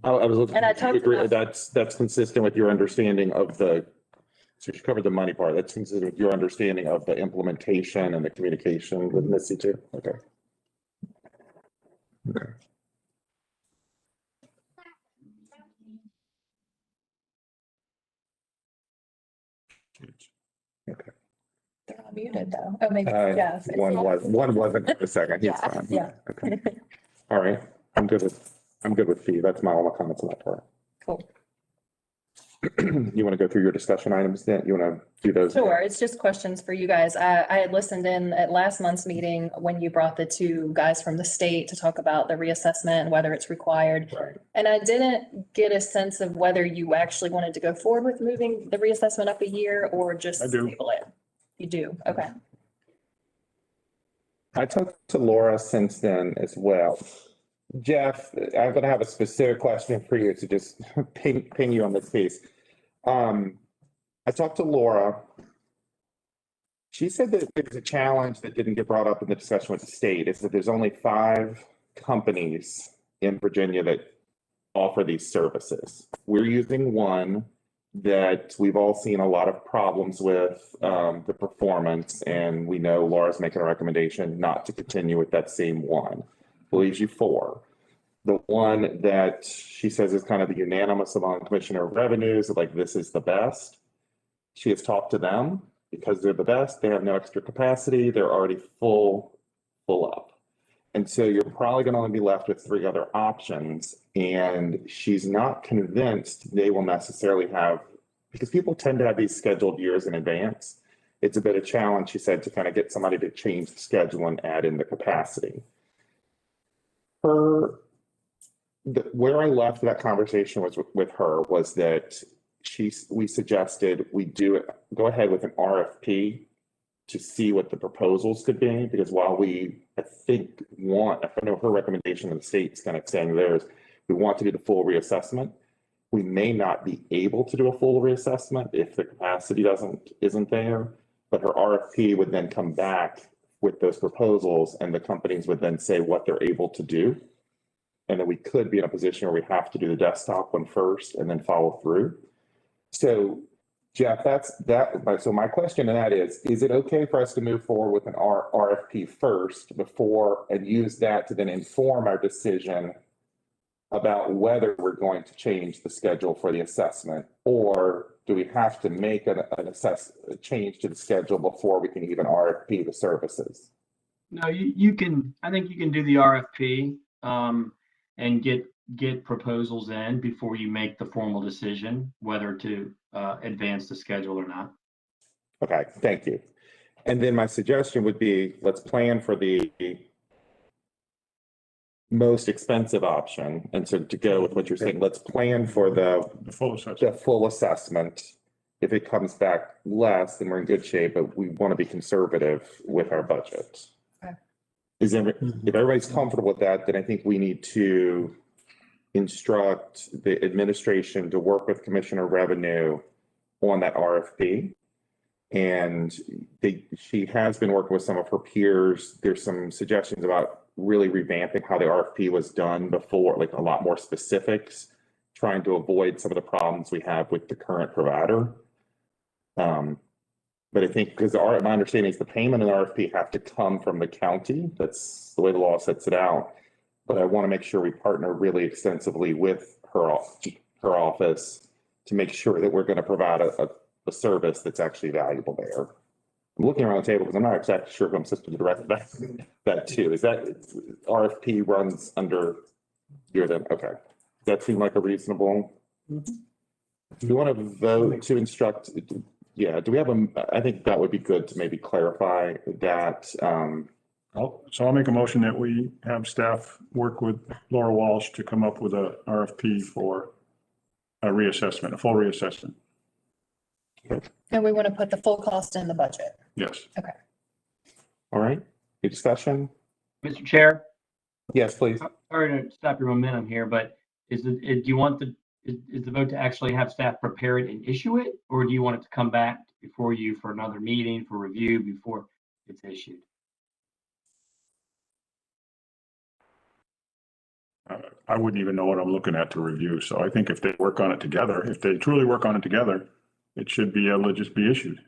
I was looking. And I talked about- That's consistent with your understanding of so you covered the money part. That's consistent with your understanding of the implementation and the communication with Missy too. Okay. Okay. They're not muted though. Oh, maybe, Uh, yeah. One wasn't for a second. He's Yeah, fine. yeah. Okay. All right. I'm good with fee. That's my only comments on that part. Cool. You want to go through your discussion items then? You want to do those? Sure, it's just questions for you guys. I had listened in at last month's meeting when you brought the two guys from the state to talk about the reassessment and whether it's required. Right. And I didn't get a sense of whether you actually wanted to go forward with moving the reassessment up a year or just I do. table it. You do, okay. I talked to Laura since then as well. Jeff, I'm going to have a specific question for you to just ping you on this piece. I talked to Laura. She said that there's a challenge that didn't get brought up in the discussion with the state, is that there's only 5 companies in Virginia that offer these services. We're using one that we've all seen a lot of problems with the performance, and we know Laura's making a recommendation not to continue with that same one. Leaves you 4. The one that she says is kind of the unanimous among Commissioner of Revenues, like this is the best. She has talked to them because they're the best. They have no extra capacity. They're already full up. And so you're probably going to only be left with 3 other options. And she's not convinced they will necessarily have, because people tend to have these scheduled years in advance. It's a bit of a challenge, she said, to kind of get somebody to change the schedule and add in the capacity. Where I left that conversation was with her was that we suggested we go ahead with an RFP to see what the proposals could be, because while I know her recommendation in the state's kind of saying theirs, we want to do the full reassessment. We may not be able to do a full reassessment if the capacity isn't there, but her RFP would then come back with those proposals and the companies would then say what they're able to do. And then we could be in a position where we have to do the desktop one first and then follow through. So Jeff, so my question to that is it okay for us to move forward with an RFP first and use that to then inform our decision about whether we're going to change the schedule for the assessment, or do we have to make a change to the schedule before we can even RFP the services? No, you can, I think you can do the RFP and get proposals in before you make the formal decision whether to advance the schedule or not. Okay, thank you. And then my suggestion would be, let's plan for the most expensive option. And so to go with what you're saying, let's plan for the full assessment. If it comes back less, then we're in good shape, but we want to be conservative with our budget. Okay. If everybody's comfortable with that, then I think we need to instruct the administration to work with Commissioner Revenue on that RFP. And she has been working with some of her peers. There's some suggestions about really revamping how the RFP was done before, like a lot more specifics, trying to avoid some of the problems we have with the current provider. But I think because my understanding is the payment in the RFP have to come from the county. That's the way the law sets it out. But I want to make sure we partner really extensively with her office to make sure that we're going to provide a service that's actually valuable there. I'm looking around the table because I'm not exactly sure who I'm supposed to direct that to. Is that RFP runs under your then? Okay. Does that seem like a reasonable? Do you want to vote to instruct? Yeah. Do we have I think that would be good to maybe clarify that. So I'll make a motion that we have staff work with Laura Walsh to come up with a RFP for a reassessment, a full reassessment. And we want to put the full cost in the budget. Yes. Okay. All right. Any discussion? Mr. Chair, Yes, please. sorry to stop your momentum here, but do you want is the vote to actually have staff prepare it and issue it, or do you want it to come back before you for another meeting for review before it's issued? I wouldn't even know what I'm looking at to review. So I think if they work on it together, if they truly work on it together, it should be able to just be issued.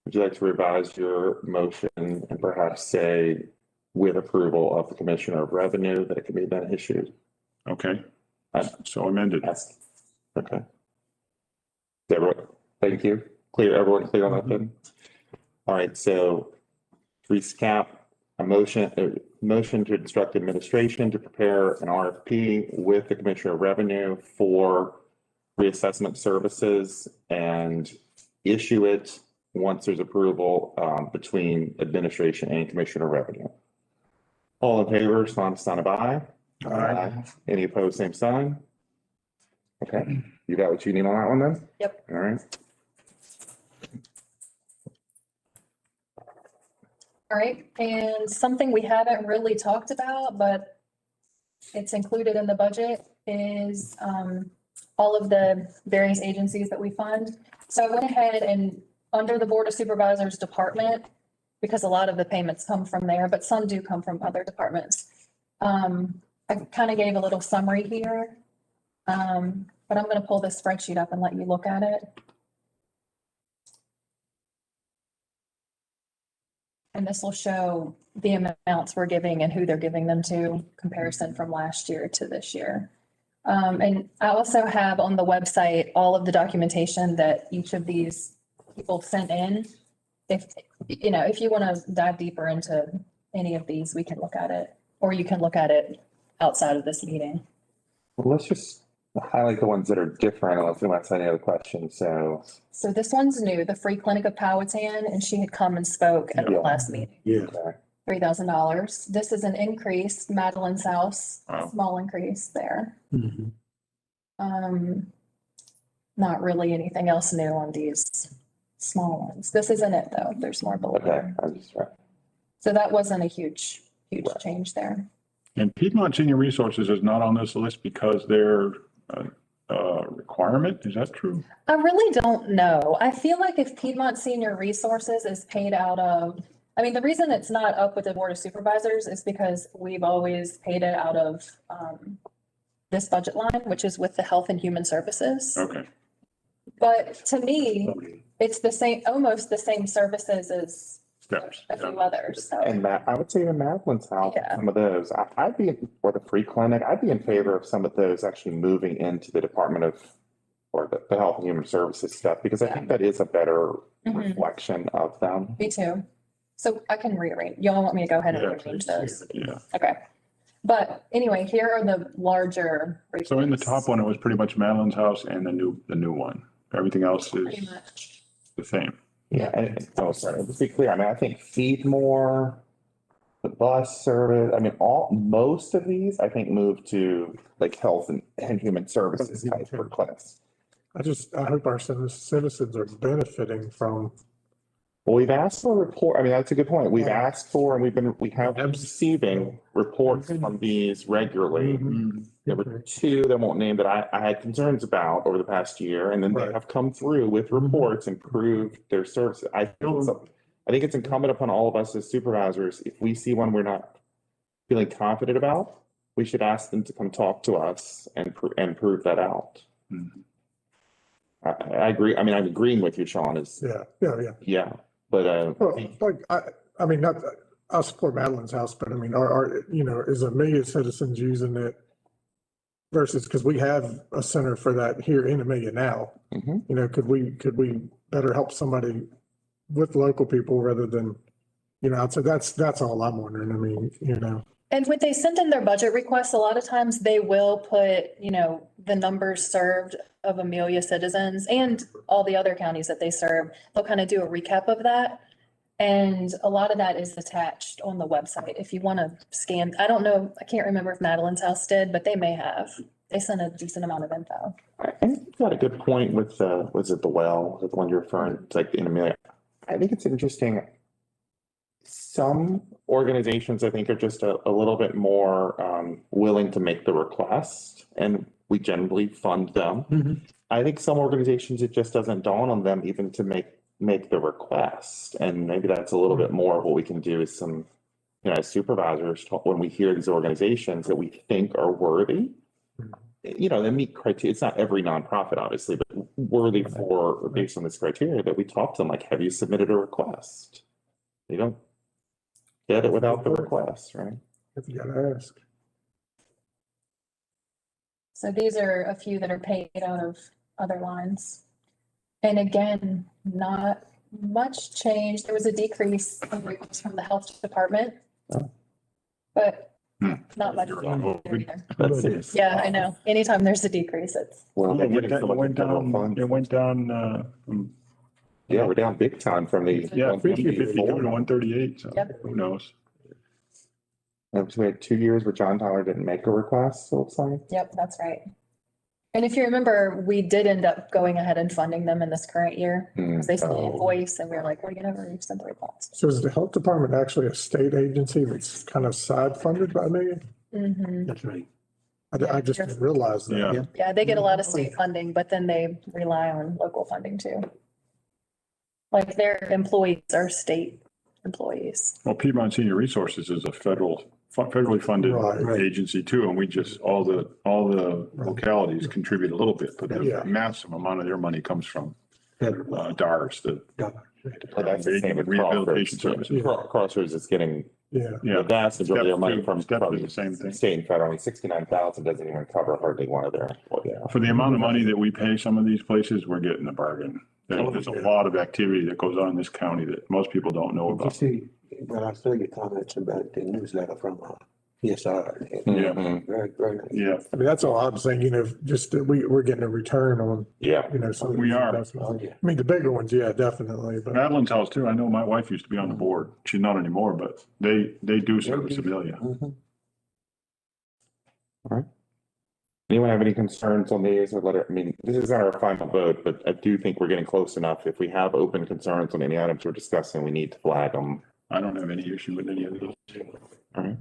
Would you like to revise your motion and perhaps say with approval of the Commissioner of Revenue that it can be then issued? Okay. So amended. Yes. Okay. Deborah, thank you. Clear, everyone clear on that then? All right, so to recap, a motion to instruct administration to prepare an RFP with the Commissioner of Revenue for reassessment services and issue it once there's approval between administration and Commissioner of Revenue. All in favor, respond to sign of aye. Aye. Any opposed, same sign? Okay, you got what you need on that one then? Yep. All right. All right, and something we haven't really talked about, but it's included in the budget is all of the various agencies that we fund. So I went ahead and under the Board of Supervisors department, because a lot of the payments come from there, but some do come from other departments. I kind of gave a little summary here. But I'm going to pull this spreadsheet up and let you look at it. And this will show the amounts we're giving and who they're giving them to, comparison from last year to this year. And I also have on the website all of the documentation that each of these people sent in. If, you know, if you want to dive deeper into any of these, we can look at it, or you can look at it outside of this meeting. Well, let's just highlight the ones that are different unless anyone has any other questions. So this one's new, the Free Clinic of Powhatan, and she had come and spoke at the Yeah. last meeting. Yeah. Okay. $3,000. This is an increase, Madeline's house, Wow. small increase there. Mhm. Not really anything else new on these small ones. This isn't it though. There's more below. Okay, I'm just right. So that wasn't a huge Right. change there. And Piedmont Senior Resources is not on this list because they're a requirement. Is that true? I really don't know. I feel like if Piedmont Senior Resources is paid out of, I mean, the reason it's not up with the Board of Supervisors is because we've always paid it out of this budget line, which is with the Health and Human Services. Okay. But to me, it's the same, almost the same services as Steps. a few others. So And Matt, I would say even Madeline's house, Yeah. some of those, I'd be, or the free clinic, I'd be in favor of some of those actually moving into the Department of, or the Health and Human Services stuff, because I think that is a better Mhm. reflection of them. Me too. So I can rearrange. Y'all want me to go ahead and Yeah, rearrange those? Yeah. Okay. But anyway, here are the larger. So in the breakdowns. top one, it was pretty much Madeline's house and the new one. Everything else Pretty is much. the same. Yeah, oh, sorry, to be clear, I mean, I think Feedmore, the bus service, I mean, most of these, I think, move to like Health and Human Services type for clinics. I hope our citizens are benefiting from, Well, we've asked for a report. I mean, that's a good point. We've Yeah. asked for, and we have been receiving reports from these regularly. There were two that I won't name that I had concerns about over the past year, and then they Right. have come through with reports and proved their services. I think it's incumbent upon all of us as supervisors, if we see one we're not feeling confident about, we should ask them to come talk to us and prove that out. Mhm. I agree. I mean, I'm agreeing with you, Sean, yeah. but, Well, like, I mean, not, that I support Madeline's house, but I mean, is Amelia citizens using it? Versus, because we have a center for that here in Amelia now. Mhm. You know, could we better help somebody with local people rather than, I'd say that's all I'm wondering. I mean. And when they send in their budget requests, a lot of times they will put, the numbers served of Amelia citizens and all the other counties that they serve. They'll kind of do a recap of that. And a lot of that is attached on the website. If you want to scan, I don't know, I can't remember if Madeline's house did, but they may have. They sent a decent amount of info. I think you got a good point with was it the well, the one you're referring to, like in Amelia? I think it's interesting. Some organizations, I think, are just a little bit more willing to make the request, and we generally fund them. Mhm. I think some organizations, it just doesn't dawn on them even to make the request, and maybe that's a little bit more of what we can do as some, as supervisors, when we hear these organizations that we think are worthy. They meet criteria. It's not every nonprofit, obviously, but worthy for, based on this criteria, that we talk to them, like, have you submitted a request? You don't get it without the request, right? If you gotta ask. So these are a few that are paid out of other lines. And again, not much change. There was a decrease in requests from the health department. But not much. That's- Yeah, I know. Anytime there's a decrease, it's, Well, they're It went getting so down, much federal funds. it went down, Yeah, we're down big time from the. yeah, 52 to 154. 138, so Yep. who knows? So we had 2 years where John Tyler didn't make a request, so it's like. yep, that's right. And if you remember, we did end up going ahead and funding them in this current year because they sent an invoice and we were like, well, you never sent the request. So is the health department actually a state agency that's kind of side funded by me? Mhm. That's right. I just didn't realize that. Yeah. Yeah, they get a lot of state funding, but then they rely on local funding too. Like their employees are state employees. Well, Piedmont Senior Resources is a federally funded Right. agency too, and we just, all the localities contribute a little bit, but Yeah. a massive amount of their money comes from Federal. DARS, the But that's the same with Rehabilitation Crossroads. Services. Crossroads is getting Yeah. Yeah. the vast majority of their money from Step is the same thing. state and federal. 69,000 doesn't even cover hardly one of their employees. For the amount of money that we pay some of these places, we're getting a bargain. There's a lot of activity that goes on in this county that most people don't know You about. see, well, I saw your comments about the newsletter from PSR. Mhm. Very, very nice. Yeah, I mean, that's all I'm saying, just that we're getting a return on, Yeah. some of We these are. investments. Oh, yeah. I mean, the bigger ones, yeah, definitely, but Madeline's house too. I know my wife used to be on the board. She's not anymore, but they do service Amelia. Mhm. All right. Anyone have any concerns on these or I mean, this is our final vote, but I do think we're getting close enough. If we have open concerns on any items we're discussing, we need to flag them. I don't have any issue with any of these. All right.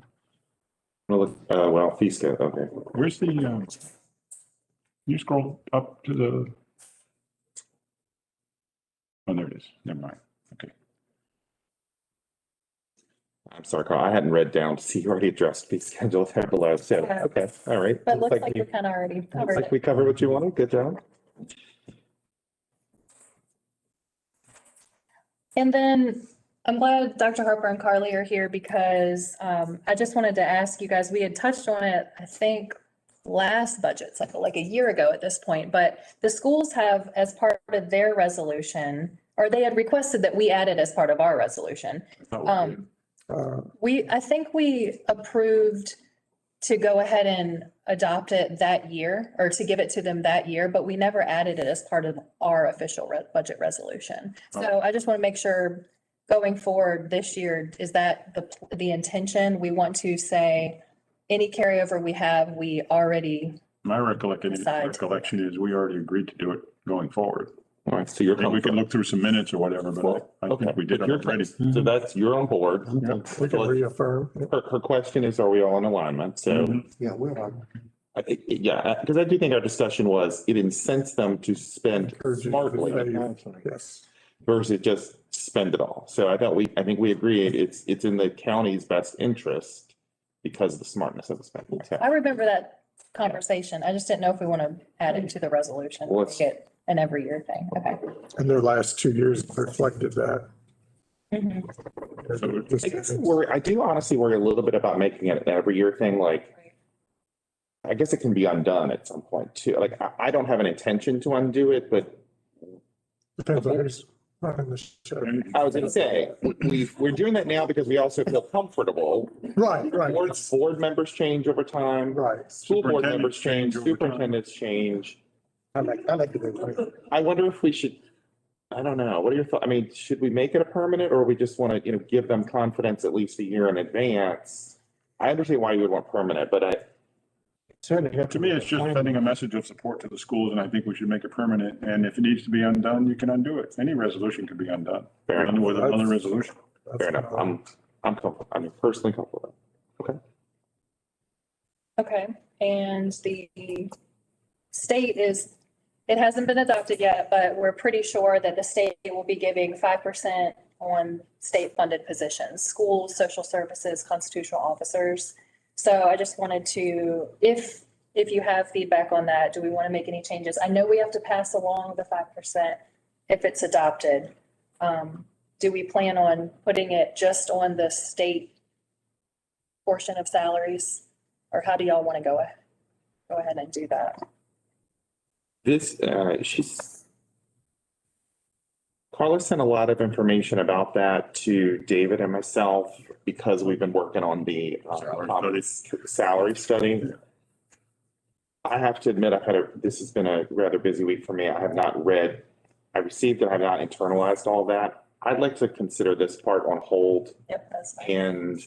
Well, fee scale, okay. Where's the, you scroll up to the, oh, there it is. Never mind. Okay. I'm sorry, Carl, I hadn't read down to see you already addressed fee schedule there below, so, Yeah. okay, all right. But it looks like we- we kind of already looks covered like it. we covered what you wanted, good job. And then I'm glad Dr. Harper and Carly are here because I just wanted to ask you guys, we had touched on it, I think, last budget cycle, like a year ago at this point, but the schools have, as part of their resolution, or they had requested that we add it as part of our resolution. I think we approved to go ahead and adopt it that year, or to give it to them that year, but we never added it as part of our official budget resolution. So I just want to make sure going forward this year, is that the intention? We want to say any carryover we have, we already, My recollection Decide. is we already agreed to do it going forward. All right, so you're. I think we can look through some minutes or whatever, but I Okay, think we did but it you're- already. So that's, you're on board. we can reaffirm. Her question is, are we all in alignment? So Mhm. Yeah, we're on. I think, yeah, because I do think our discussion was, it incents them to spend Encourage you to smartly save. Yes. versus just spend it all. So I think we agreed it's in the county's best interest because of the smartness of the spending. I remember that conversation. I just didn't know if we want to add it to the resolution, Well, make it an every year thing. Okay. And their last 2 years reflected that. Mhm. I guess I do honestly worry a little bit about making it an every year thing, like, I guess it can be undone at some point too. Like, I don't have an intention to undo it, but Depends on who's running the show. I was gonna say, we're doing that now because we also feel comfortable. Right. Board members change over time. Right. School board members Superintendents change, change over time. superintendents change. I like to do that. I wonder if we should, I don't know, what are your thoughts? I mean, should we make it a permanent or we just want to, give them confidence at least a year in advance? I understand why you would want permanent, but Certainly. To me, it's just sending a message of support to the schools, and I think we should make it permanent. And if it needs to be undone, you can undo it. Any resolution can be undone. fair Done enough, with another resolution. fair enough. I'm comfortable, I'm personally comfortable. Okay, and the state it hasn't been adopted yet, but we're pretty sure that the state will be giving 5% on state-funded positions, schools, social services, constitutional officers. So I just wanted to, if you have feedback on that, do we want to make any changes? I know we have to pass along the 5% if it's adopted. Do we plan on putting it just on the state portion of salaries? Or how do y'all want to go ahead and do that? This, Carlos sent a lot of information about that to David and myself because we've been working on the salary study. I have to admit, this has been a rather busy week for me. I have not read, I received and I have not internalized all that. I'd like to consider this part on hold. Yep, that's fine. And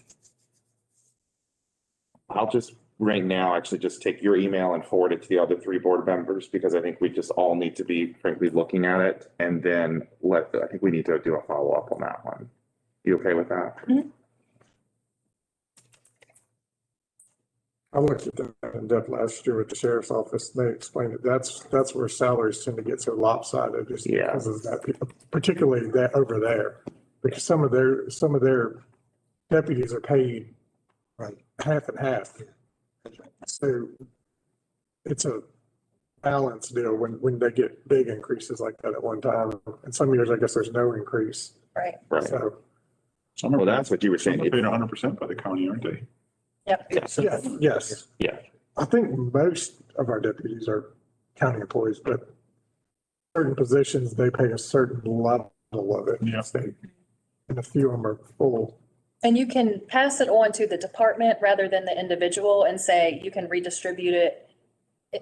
I'll just right now actually just take your email and forward it to the other 3 board members because I think we just all need to be frankly looking at it. And then I think we need to do a follow-up on that one. You okay with that? Mm-hmm. I looked at that in depth last year with the sheriff's office. They explained it. That's where salaries tend to get so lopsided just Yeah. because of that, particularly that over there. Because some of their deputies are paid Right. half and half. So it's a balance deal when they get big increases like that at one time. And some years, I guess there's no increase. Right. Right. So, Some are Well, that's what you were some saying. are paid 100% by the county, aren't they? Yep. yes. Yeah. I think most of our deputies are county employees, but certain positions, they pay a certain level of it. Yeah. And a few of them are full. And you can pass it on to the department rather than the individual and say you can redistribute it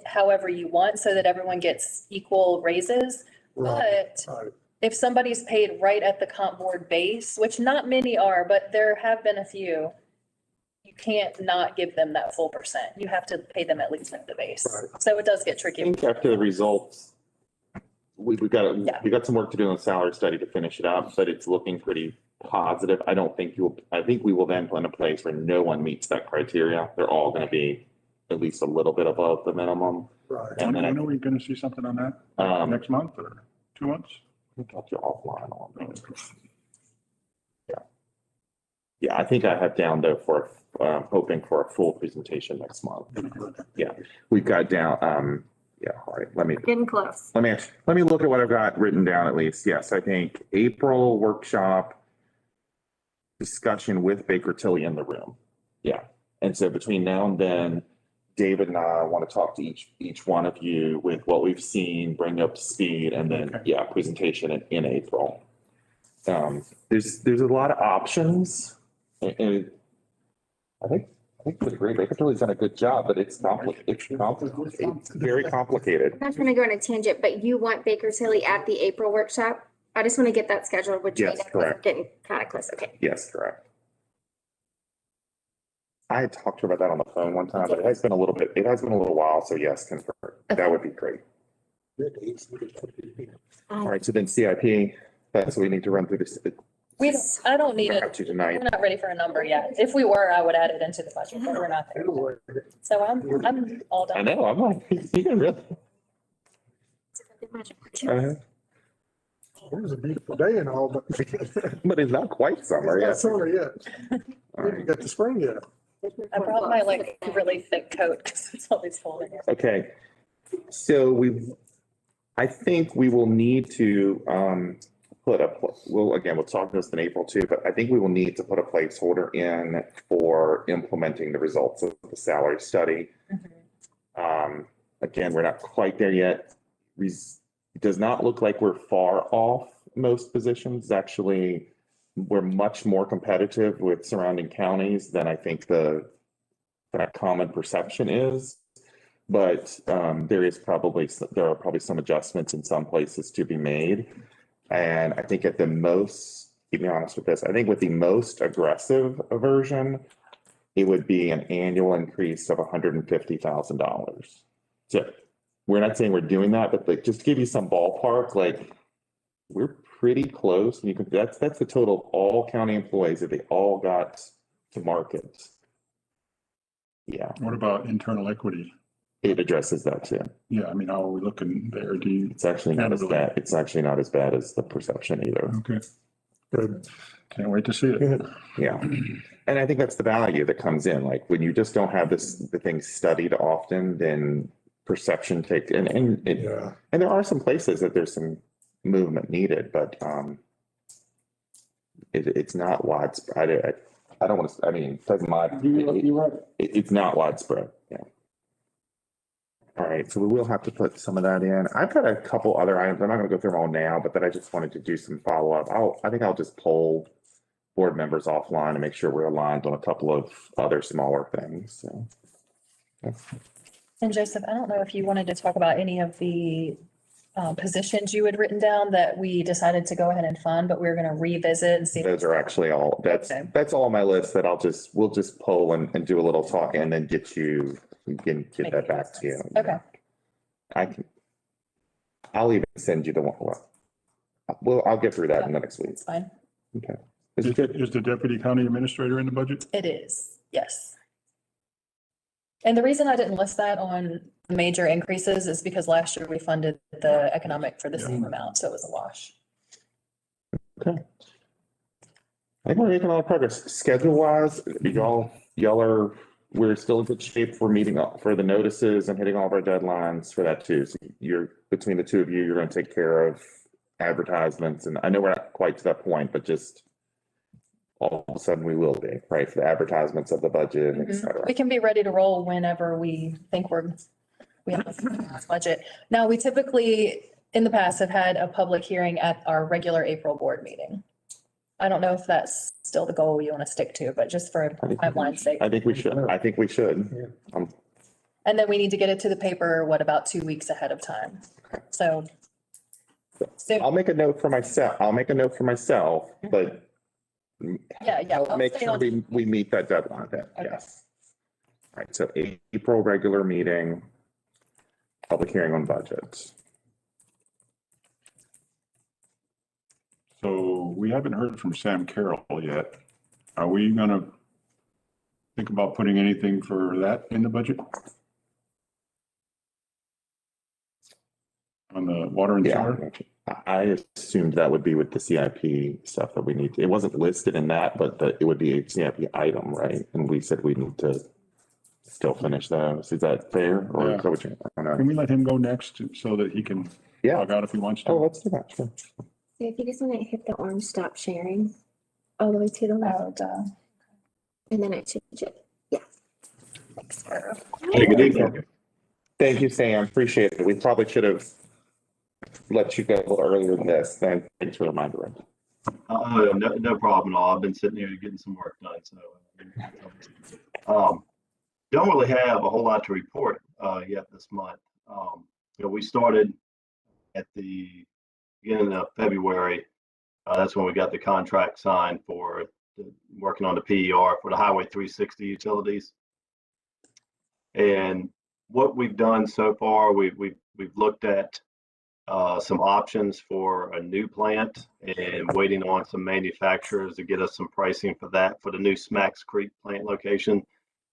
however you want so that everyone gets equal raises. But Right. if somebody's paid right at the comp board base, which not many are, but there have been a few, you can't not give them that full percent. You have to pay them at least at the base. Right. So it does get I tricky. think after the results, we've got, Yeah. we got some work to do on the salary study to finish it up, but it's looking pretty positive. I think we will then put in a place where no one meets that criteria. They're all going to be at least a little bit above the minimum. Right. And then When are we going to see something on that? Next month or 2 months? I'll talk to you offline on that. Yeah, I think I have down though for, hoping for a full presentation next month. Yeah, we've got down, yeah, all right, Getting close. let me look at what I've got written down at least. Yes, I think April workshop discussion with Baker Tilly in the room. Yeah, and so between now and then, David and I want to talk to each one of you with what we've seen, bring up to speed, and then, Okay. yeah, presentation in April. There's a lot of options. And I think we agree, Baker Tilly's done a good job, but it's very complicated. I'm not trying to go on a tangent, but you want Baker Tilly at the April workshop? I just want to get that scheduled with Trina. Yes, 'cause we're correct. Getting kind of close. Okay. Yes, correct. I had talked to her about that on the phone one time, but it has been a little while, so yes, confirm. That would be great. All right, so then CIP, that's what we need to run through this. I don't need Don't it. have to We're tonight. not ready for a number yet. If we were, I would add it into the budget, but we're not there. So I'm all I done. know, I'm like, you can really. Uh, It was a beautiful day and all, but But it's not quite summer it's not yet. summer yet. All We haven't right. got the spring yet. I brought my like really thick coat because it's always cold in here. Okay, so I think we will need to, we'll talk this in April too, but I think we will need to put a placeholder in for implementing the results of the salary study. Again, we're not quite there yet. It does not look like we're far off most positions. Actually, we're much more competitive with surrounding counties than I think the common perception is. But there are probably some adjustments in some places to be made. And I think at the most, to be honest with this, I think with the most aggressive version, it would be an annual increase of $150,000. So we're not saying we're doing that, but like, just to give you some ballpark, like we're pretty close. And that's the total of all county employees that they all got to market. Yeah, What about internal equity? it addresses that too. Yeah, I mean, how are we looking there? Do you? It's actually not as bad. It's actually not as bad as the perception either. Okay, Good. can't wait to see it. Good. Yeah. And I think that's the value that comes in. Like when you just don't have the things studied often, then perception takes, and Yeah. there are some places that there's some movement needed, but it's not widespread. I don't want to, I mean, it doesn't mind. You're right. It's not widespread. Yeah. All right, so we will have to put some of that in. I've got a couple other items. I'm not gonna go through them all now, but that I just wanted to do some follow-up. I think I'll just poll board members offline to make sure we're aligned on a couple of other smaller things, so. And Joseph, I don't know if you wanted to talk about any of the positions you had written down that we decided to go ahead and fund, but we're going to revisit and see. Those are actually all, Okay. that's all on my list that we'll just poll and do a little talk and then get Make that back to you. Okay. I'll even send you the one. Well, I'll get through that in the next week. It's fine. Okay. Is the deputy county administrator in the budget? It is, yes. And the reason I didn't list that on major increases is because last year we funded the economic for the same amount, so it was a wash. Okay. I think we're making a lot of progress. Schedule wise, we're still in good shape. We're meeting up for the notices and hitting all of our deadlines for that too. So between the two of you, you're going to take care of advertisements. And I know we're not quite to that point, but just all of a sudden we will be, right, for the advertisements of the budget, et cetera. We can be ready to roll whenever we think we have a budget. Now, we typically, in the past, have had a public hearing at our regular April board meeting. I don't know if that's still the goal you want to stick to, but just for timeline's sake. I think we should. And then we need to get it to the paper, about 2 weeks ahead of time? So. I'll make a note for myself. But Yeah. I'll make sure we meet that deadline then, Okay. yes. All right, so April regular meeting, public hearing on budget. So we haven't heard from Sam Carroll yet. Are we gonna think about putting anything for that in the budget? On the water and Yeah, sewer? I assumed that would be with the CIP stuff that we need. It wasn't listed in that, but it would be a CIP item, right? And we said we need to still finish those. Is that fair? Or Yeah. is that what you, I don't know. Can we let him go next so that he can Yeah. log out if he wants Oh, to? let's do that. Sure. So if you just want to hit the orange stop sharing all the way to the left, and then I change it. Yeah. Thanks. Hey, good evening. Thank you, Sam. Appreciate it. We probably should have let you go a little earlier than this. Thanks for the reminder. No problem at all. I've been sitting here getting some work done, so. Don't really have a whole lot to report yet this month. We started at the beginning of February. That's when we got the contract signed for working on the PER for the Highway 360 utilities. And what we've done so far, we've looked at some options for a new plant and waiting on some manufacturers to get us some pricing for that for the new Smacks Creek plant location.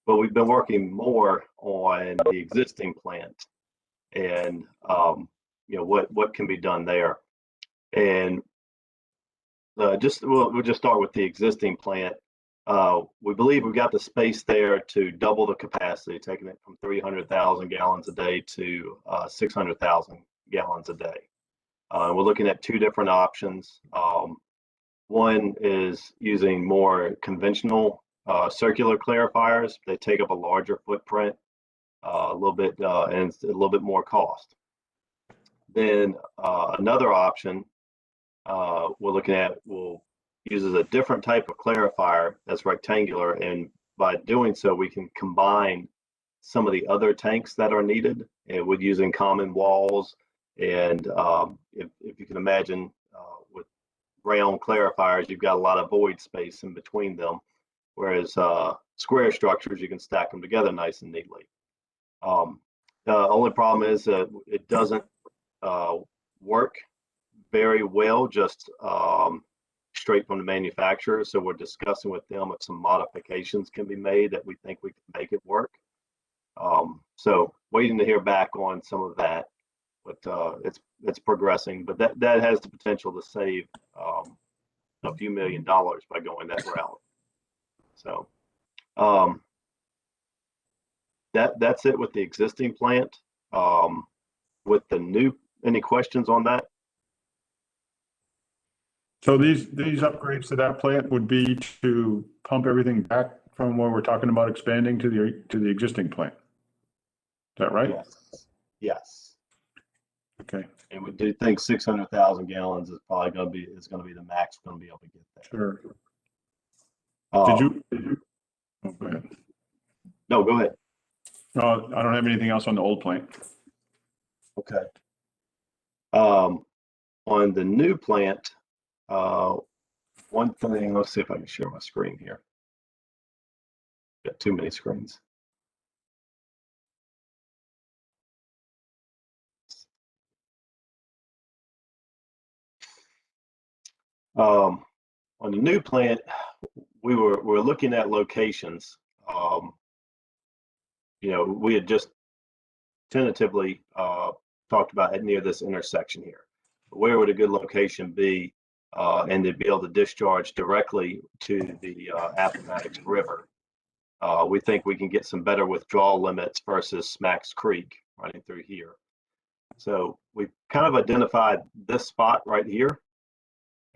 But we've been working more on the existing plant and what can be done there. And we'll just start with the existing plant. We believe we've got the space there to double the capacity, taking it from 300,000 gallons a day to 600,000 gallons a day. We're looking at two different options. One is using more conventional circular clarifiers. They take up a larger footprint, a little bit, and it's a little bit more cost. Then another option we're looking at uses a different type of clarifier that's rectangular, and by doing so, we can combine some of the other tanks that are needed, and with using common walls. And if you can imagine, with round clarifiers, you've got a lot of void space in between them, whereas square structures, you can stack them together nice and neatly. The only problem is that it doesn't work very well just straight from the manufacturer. So we're discussing with them if some modifications can be made that we think we can make it work. So waiting to hear back on some of that, but it's progressing. But that has the potential to save a few $1 million by going that route. So that's it with the existing plant. With the new, any questions on that? So these upgrades to that plant would be to pump everything back from where we're talking about expanding to the existing plant. Is that right? Yes. Okay, And we do think 600,000 gallons is probably going to be the max we're going to be able to get there. sure. Um, Did you? Oh, go ahead. No, go ahead. I don't have anything else on the old plant. Okay. On the new plant, one thing, let's see if I can share my screen here. Got too many screens. On the new plant, we're looking at locations. We had just tentatively talked about it near this intersection here. Where would a good location be, and to be able to discharge directly to the Appomattox River? We think we can get some better withdrawal limits versus Smacks Creek running through here. So we've kind of identified this spot right here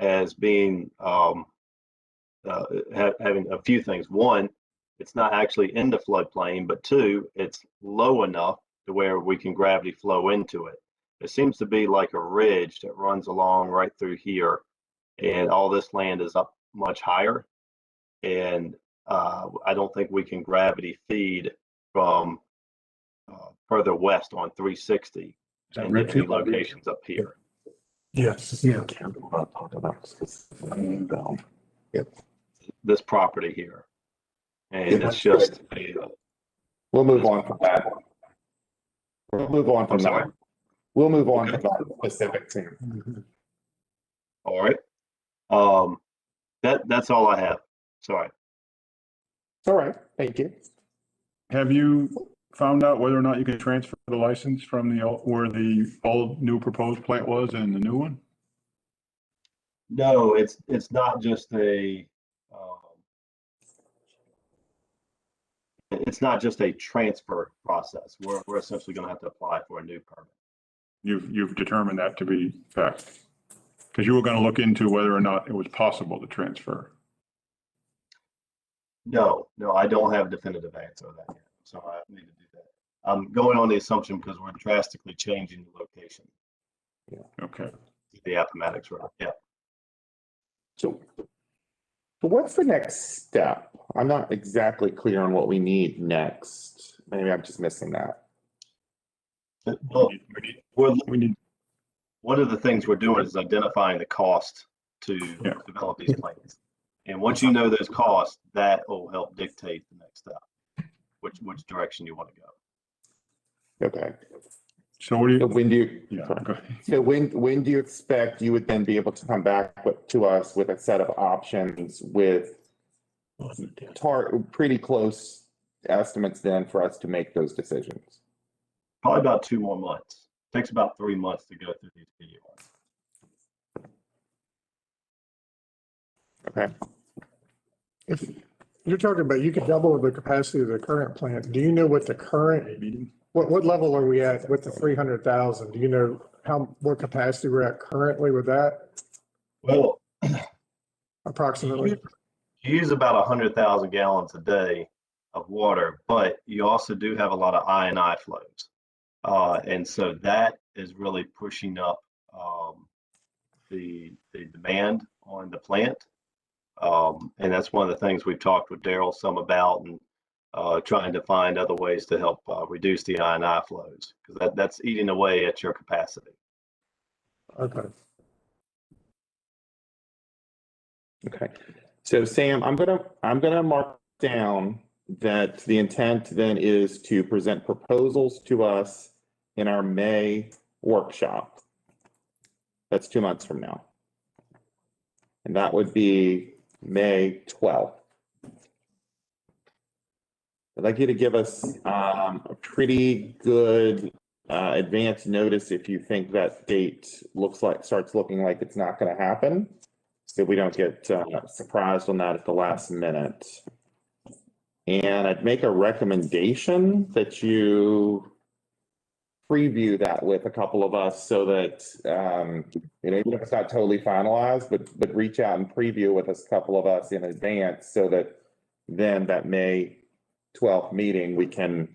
as being having a few things. One, it's not actually in the floodplain, but two, it's low enough to where we can gravity flow into it. It seems to be like a ridge that runs along right through here, and all this land is up much higher. And I don't think we can gravity feed from further west on 360 and get any locations up here. Yes. Yeah. This property here. And it's just We'll move on from that. We'll move on from that. We'll move on from that specific thing. all right. That's all I have. Sorry. All right, thank you. Have you found out whether or not you can transfer the license from where the old new proposed plant was and the new one? No, it's not just a transfer process. We're essentially going to have to apply for a new permit. You've determined that to be fact? Because you were going to look into whether or not it was possible to transfer. No, I don't have a definitive answer to that yet. So I need to do that. I'm going on the assumption because we're drastically changing the location. Okay. The Appomattox Road. Yeah. So what's the next step? I'm not exactly clear on what we need next. Maybe I'm just missing that. Well, We need, one of the things we're doing is identifying the cost to develop these plans. And once you know those costs, that will help dictate the next step, which direction you want to go. Okay. so what do So you, when do you, yeah, sorry. go ahead. So when do you expect you would then be able to come back to us with a set of options with pretty close estimates then for us to make those decisions? Probably about 2 more months. Takes about 3 months to go through these PURs. Okay. If you're talking about, you could double the capacity of the current plant, do you know what the current, what level are we at with the 300,000? Do you know what capacity we're at currently with that Well, approximately? you use about 100,000 gallons a day of water, but you also do have a lot of I&I flows. And so that is really pushing up the demand on the plant. And that's one of the things we've talked with Daryl some about, and trying to find other ways to help reduce the I&I flows, because that's eating away at your capacity. Okay. Okay. So Sam, I'm gonna mark down that the intent then is to present proposals to us in our May workshop. That's 2 months from now. And that would be May 12th. I'd like you to give us a pretty good advance notice if you think that date starts looking like it's not going to happen, so we don't get surprised on that at the last minute. And I'd make a recommendation that you preview that with a couple of us so that, even if it's not totally finalized, but reach out and preview with us, a couple of us in advance, so that then that May 12th meeting, we can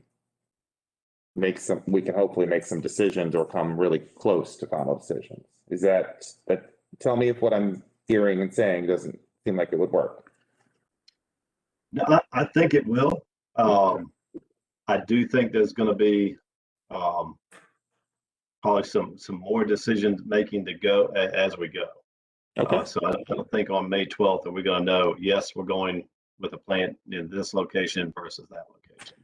we can hopefully make some decisions or come really close to final decisions. Is that, tell me if what I'm hearing and saying doesn't seem like it would work. No, I think it will. I do think there's gonna be, probably some more decision making to go as we go. Okay. So I don't think on May 12th are we gonna know, yes, we're going with a plant in this location versus that location.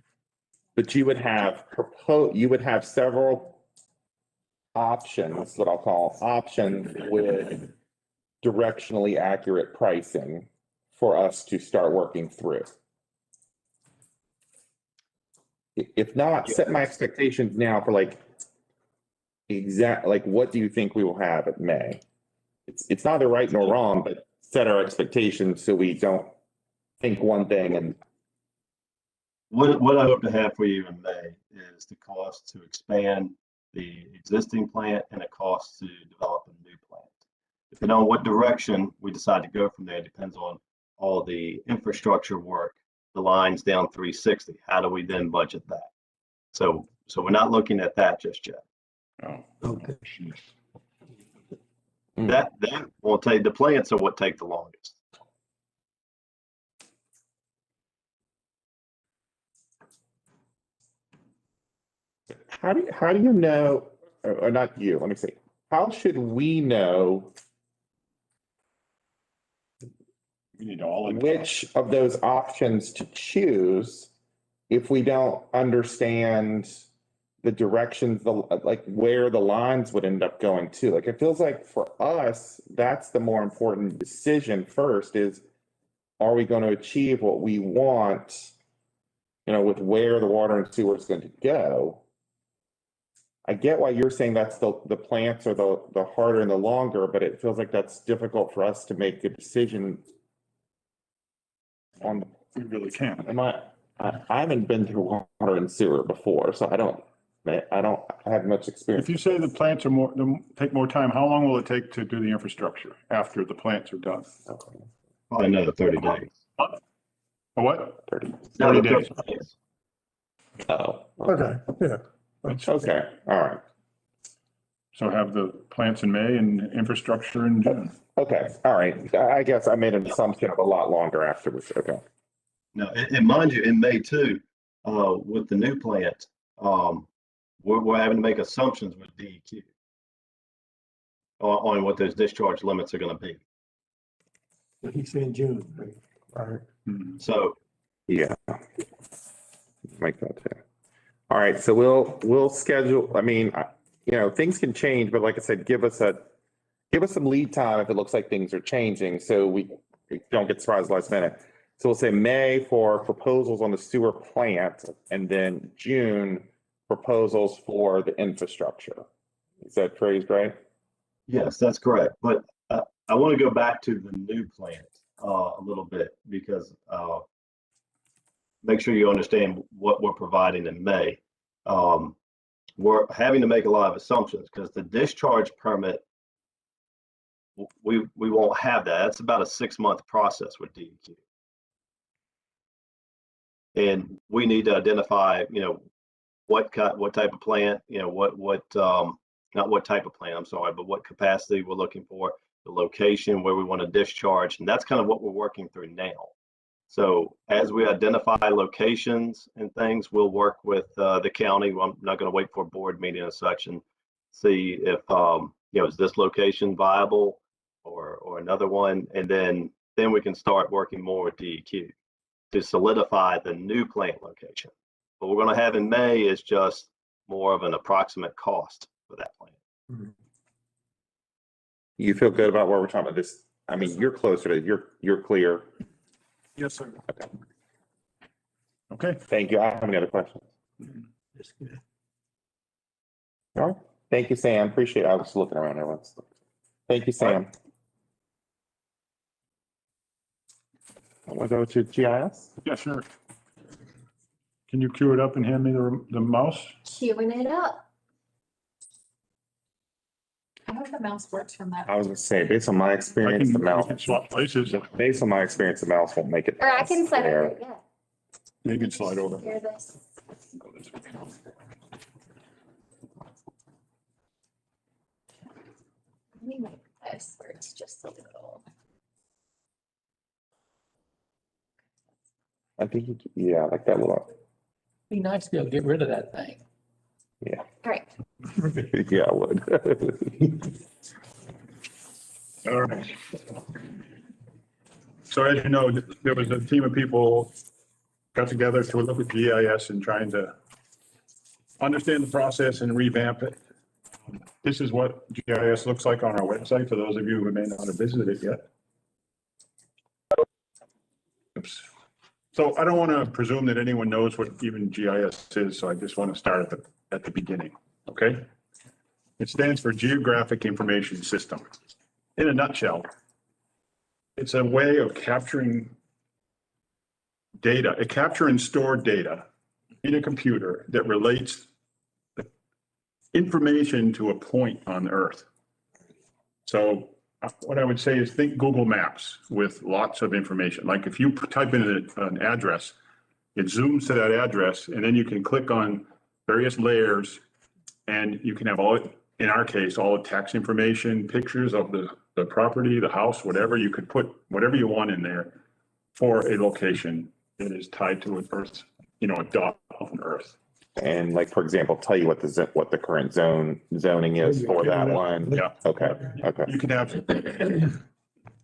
But you would have several options, what I'll call options with directionally accurate pricing for us to start working through. If not, set my expectations now for like what do you think we will have at May? It's neither right nor wrong, but set our expectations so we don't think one thing and. What I hope to have for you in May is the cost to expand the existing plant and the cost to develop a new plant. Depending on what direction we decide to go from there, depends on all the infrastructure work, the lines down 360. How do we then budget that? So we're not looking at that just yet. Oh, Okay. That will take, the plants are what take the longest. How do you know, or not you, let me see, how should we know we need all of which of those options to choose if we don't understand the directions, like where the lines would end up going to? Like, it feels like for us, that's the more important decision first is, are we going to achieve what we want, with where the water and sewer is going to go? I get why you're saying that's the plants are the harder and the longer, but it feels like that's difficult for us to make a decision on. We really can't. I haven't been through water and sewer before, so I don't have much experience. If you say the plants take more time, how long will it take to do the infrastructure after the plants are done? Probably another 30 days. A what? 30. 30 days. Oh, Okay, yeah. okay, all right. So have the plants in May and infrastructure in June. Okay, all right. I guess I made an assumption of a lot longer afterwards. Okay. No, and mind you, in May too, with the new plant, we're having to make assumptions with DEQ on what those discharge limits are going to be. He said June, right? All right. So Yeah. Make that too. All right, so we'll schedule, I mean, things can change, but like I said, give us some lead time if it looks like things are changing, so we don't get surprised last minute. So we'll say May for proposals on the sewer plant, and then June proposals for the infrastructure. Is that phrased right? yes, that's correct. But I want to go back to the new plant a little bit because make sure you understand what we're providing in May. We're having to make a lot of assumptions because the discharge permit, we won't have that. That's about a 6-month process with DEQ. And we need to identify, what type of plant, not what type of plant, I'm sorry, but what capacity we're looking for, the location where we want to discharge. And that's kind of what we're working through now. So as we identify locations and things, we'll work with the county. I'm not going to wait for a board meeting and such and see if, is this location viable or another one? And then we can start working more with DEQ to solidify the new plant location. What we're going to have in May is just more of an approximate cost for that plant. You feel good about where we're talking about this? I mean, you're closer to, you're clear. Yes, sir. Okay. Okay. Thank you. I don't have any other questions. That's good. All right. Thank you, Sam. Appreciate it. I was looking around there once. Thank you, Sam. I'm gonna go to GIS. Yeah, sure. Can you cue it up and hand me the mouse? Queuing it up. I hope the mouse works from that. I was gonna say, based on my experience, the I mouse, can swap places. based on my experience, the mouse won't make it. Or I can slide there. over, yeah. You can slide over. Hear this. something like this where it's just a little. I think, yeah, like that little, Be nice to be able to get rid of that thing. Great. yeah, I would. All right. So as you know, there was a team of people got together to look at GIS and trying to understand the process and revamp it. This is what GIS looks like on our website, for those of you who may not have visited it yet. Oops. So I don't want to presume that anyone knows what even GIS is, so I just want to start at the beginning, okay? It stands for Geographic Information System. In a nutshell, it's a way of capturing data, capture and store data in a computer that relates the information to a point on Earth. So what I would say is think Google Maps with lots of information. Like if you type in an address, it zooms to that address, and then you can click on various layers, and you can have all, in our case, all the tax information, pictures of the property, the house, whatever. You could put whatever you want in there for a location that is tied to an Earth, a dot on Earth. And like, for example, tell you what the current zoning is for that one. Yeah. Okay, okay. You can have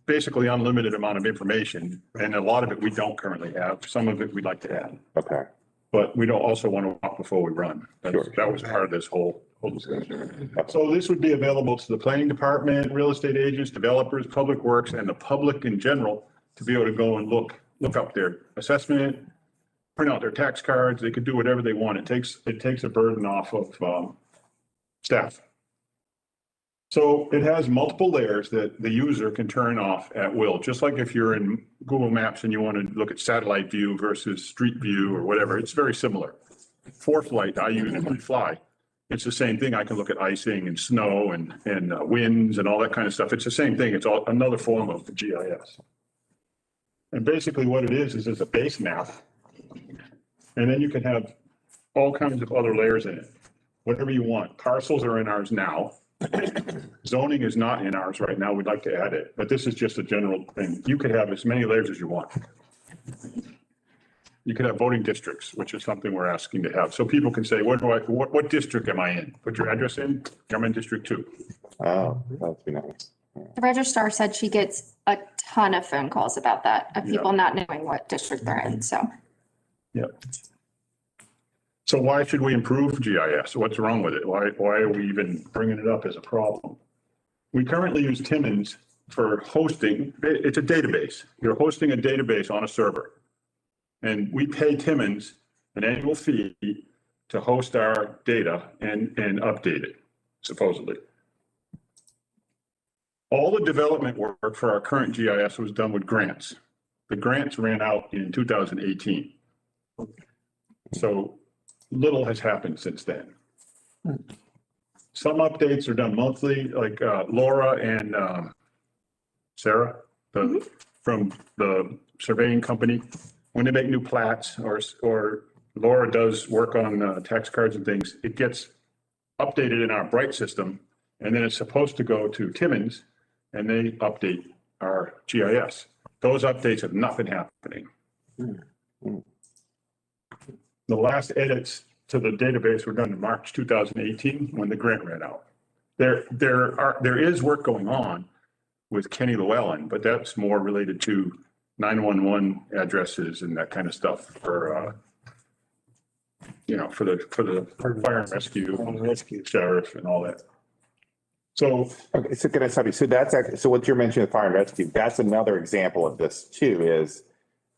basically unlimited amount of information, and a lot of it we don't currently have. Some of it we'd like to add, Okay, but we don't also want to walk before we run. Sure. That was part of this whole discussion. So this would be available to the planning department, real estate agents, developers, public works, and the public in general to be able to go and look up their assessment, print out their tax cards. They could do whatever they want. It takes a burden off of staff. So it has multiple layers that the user can turn off at will, just like if you're in Google Maps and you want to look at satellite view versus street view or whatever. It's very similar. ForeFlight, I use it when I fly. It's the same thing. I can look at icing and snow and winds and all that kind of stuff. It's the same thing. It's all another form of the GIS. And basically what it is it's a base map. And then you can have all kinds of other layers in it, whatever you want. Parcels are in ours now. Zoning is not in ours right now. We'd like to add it, but this is just a general thing. You could have as many layers as you want. You could have voting districts, which is something we're asking to have. So people can say, what district am I in? Put your address in. I'm in District 2. oh, that'd be nice. The registrar said she gets a ton of phone calls about that, of people not knowing what district they're in, so. Yeah. So why should we improve GIS? What's wrong with it? Why are we even bringing it up as a problem? We currently use Timmins for hosting. It's a database. You're hosting a database on a server. And we pay Timmins an annual fee to host our data and update it, supposedly. All the development work for our current GIS was done with grants. The grants ran out in 2018. So little has happened since then. Some updates are done monthly, like Laura and Sarah from the surveying company. When they make new plats or Laura does work on tax cards and things, it gets updated in our Bright system. And then it's supposed to go to Timmins and they update our GIS. Those updates have not been happening. The last edits to the database were done in March 2018 when the grant ran out. There is work going on with Kenny Llewellyn, but that's more related to 911 addresses and that kind of stuff for for the fire and rescue, sheriff and all that. So, Okay, so can I stop you? So that's actually, so what you're mentioning, the fire and rescue, that's another example of this too, is.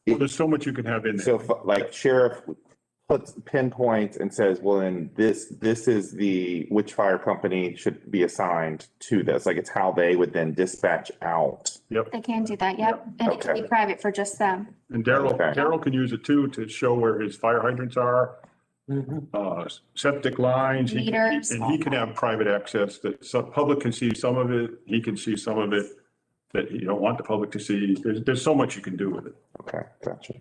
well, there's so much you can have in there. So like sheriff puts pinpoints and says, well, then this is which fire company should be assigned to this. Like it's how they would then dispatch out. Yep. They can do that, yep, and it can be Okay. private for just them. And Daryl Okay. can use it too to show where his fire hydrants are, septic lines. Meters. And he can have private access that some public can see some of it. He can see some of it that you don't want the public to see. There's so much you can do with it. Okay, gotcha.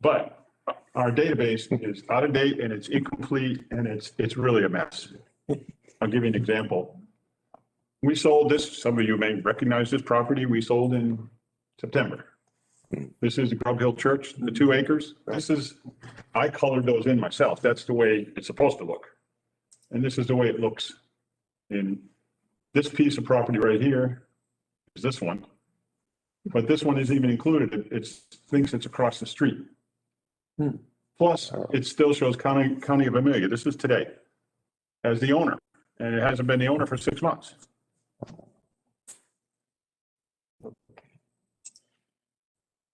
But our database is out of date and it's incomplete and it's really a mess. I'll give you an example. We sold this, some of you may recognize this property, we sold in September. This is the Grub Hill Church, the 2 acres. This is, I colored those in myself. That's the way it's supposed to look. And this is the way it looks. In this piece of property right here is this one. But this one isn't even included. It thinks it's across the street. Plus, it still shows County of Amelia. This is today as the owner, and it hasn't been the owner for 6 months.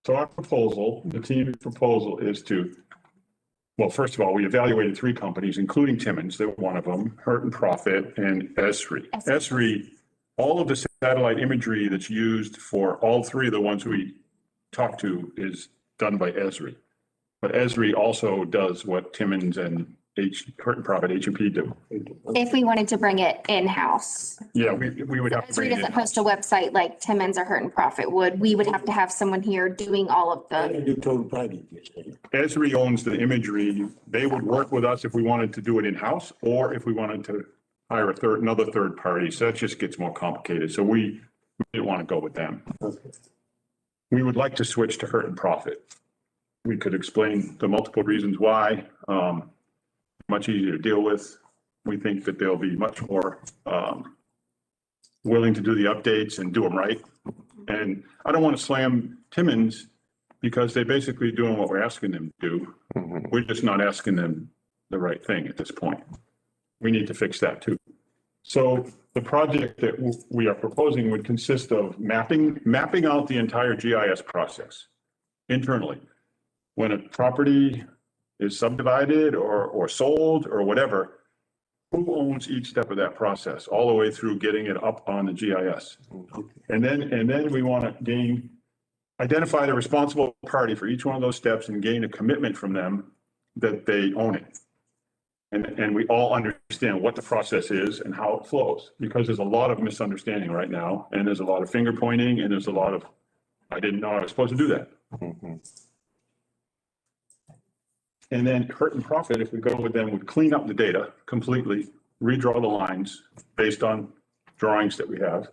So our proposal, the team's proposal is to, well, first of all, we evaluated 3 companies, including Timmons, they're one of them, Hurt and Profit, and Esri. Esri, all of the satellite imagery that's used for all 3 of the ones we talked to is done by Esri. But Esri also does what Timmons and Hurt and Profit, H&P do. If we wanted to bring it in-house. Yeah, we would have to Esri bring it doesn't in. post a website like Timmons or Hurt and Profit would. We would have to have someone here doing all of the, You told private, you said. Esri owns the imagery. They would work with us if we wanted to do it in-house or if we wanted to hire another third party. So that just gets more complicated. So we didn't want to go with them. Okay. We would like to switch to Hurt and Profit. We could explain the multiple reasons why, much easier to deal with. We think that they'll be much more willing to do the updates and do them right. And I don't want to slam Timmons because they're basically doing what we're asking them to do. We're just not asking them the right thing at this point. We need to fix that too. So the project that we are proposing would consist of mapping out the entire GIS process internally. When a property is subdivided or sold or whatever, who owns each step of that process, all the way through getting it up on the GIS? And then we want to identify the responsible party for each one of those steps and gain a commitment from them that they own it. And we all understand what the process is and how it flows, because there's a lot of misunderstanding right now, and there's a lot of finger pointing, and there's a lot of, I didn't know I was supposed to do that. And then Hurt and Profit, if we go with them, would clean up the data completely, redraw the lines based on drawings that we have,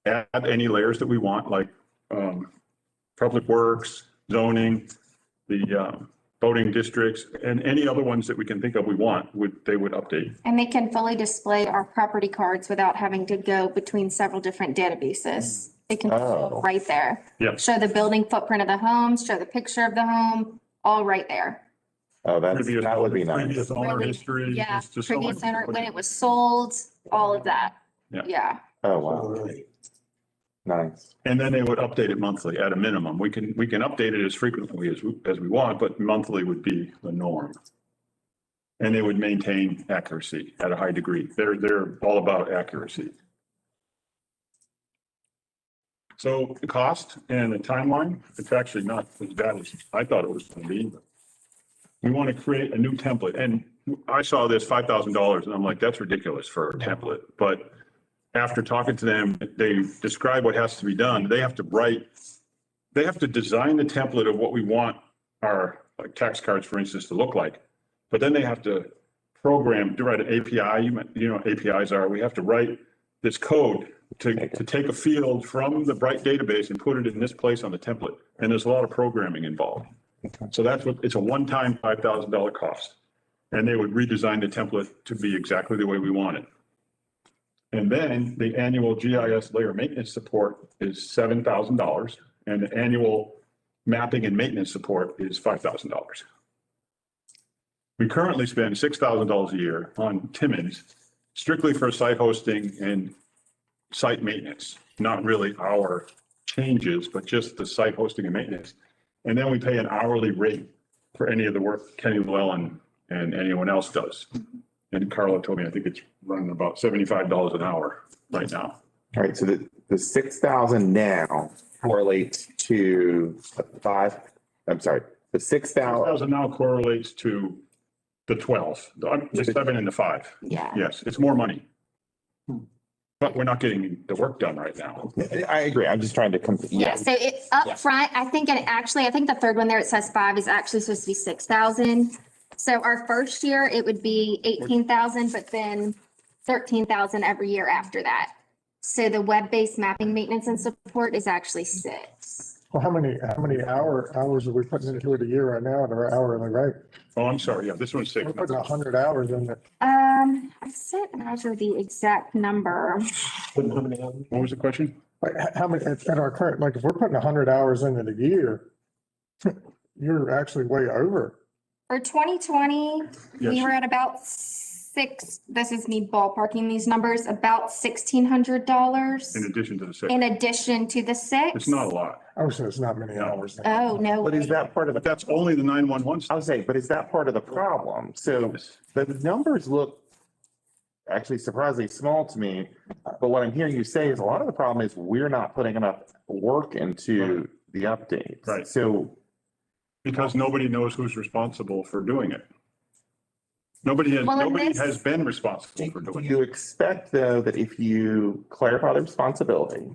add any layers that we want, like public works, zoning, the voting districts, and any other ones that we can think of they would update. and they can fully display our property cards without having to go between several different databases. It can show right there. Yeah. Show the building footprint of the home, show the picture of the home, all right there. Oh, that would be nice. Previous owner Really, history. yeah, just so previous much- owner, when it was sold, all of that. Yeah. Yeah. Oh, All wow. right. Nice. And then they would update it monthly at a minimum. We can update it as frequently as we want, but monthly would be the norm. And they would maintain accuracy at a high degree. They're all about accuracy. So the cost and the timeline, it's actually not as bad as I thought it was going to be. We want to create a new template, and I saw this $5,000 and I'm like, that's ridiculous for a template. But after talking to them, they describe what has to be done. They have to design the template of what we want our tax cards, for instance, to look like. But then they have to program, to write an API, you know, APIs are, we have to write this code to take a field from the Bright database and put it in this place on the template. And there's a lot of programming involved. So it's a one-time $5,000 cost. And they would redesign the template to be exactly the way we want it. And then the annual GIS layer maintenance support is $7,000, and the annual mapping and maintenance support is $5,000. We currently spend $6,000 a year on Timmons, strictly for site hosting and site maintenance, not really our changes, but just the site hosting and maintenance. And then we pay an hourly rate for any of the work Kenny Llewellyn and anyone else does. And Carla told me, I think it's running about $75 an hour right now. All right, so the 6,000 now correlates to the 6,000. 6,000 now correlates to the 12, the 7 and the 5. Yeah. Yes, it's more money. But we're not getting the work done right now. I agree. I'm just trying to Yeah, so it up front, I think the third one there, it says 5 is actually supposed to be 6,000. So our first year, it would be 18,000, but then 13,000 every year after that. So the web-based mapping maintenance and support is actually 6. Well, how many hours are we putting into it a year right now at our hourly rate? Oh, I'm sorry. Yeah, this one's 6. We're putting 100 hours in it. I sent Roger the exact number. What was the question? Like, how many, at our current, like, if we're putting 100 hours in it a year, you're actually way over. For 2020, we Yes. were at about 6, this is me ballparking these numbers, about $1,600 In addition to the 6. in addition to the 6. It's not a lot. I would say it's not many hours. Oh, no. But is that part of But the, that's only the 911 I stuff. would say, but is that part of the problem? So the numbers look actually surprisingly small to me. But what I'm hearing you say is a lot of the problem is we're not putting enough work into the updates. Right. So Because nobody knows who's responsible for doing it. Nobody Well, in nobody this- has been responsible for do doing it. you expect though that if you clarify the responsibility,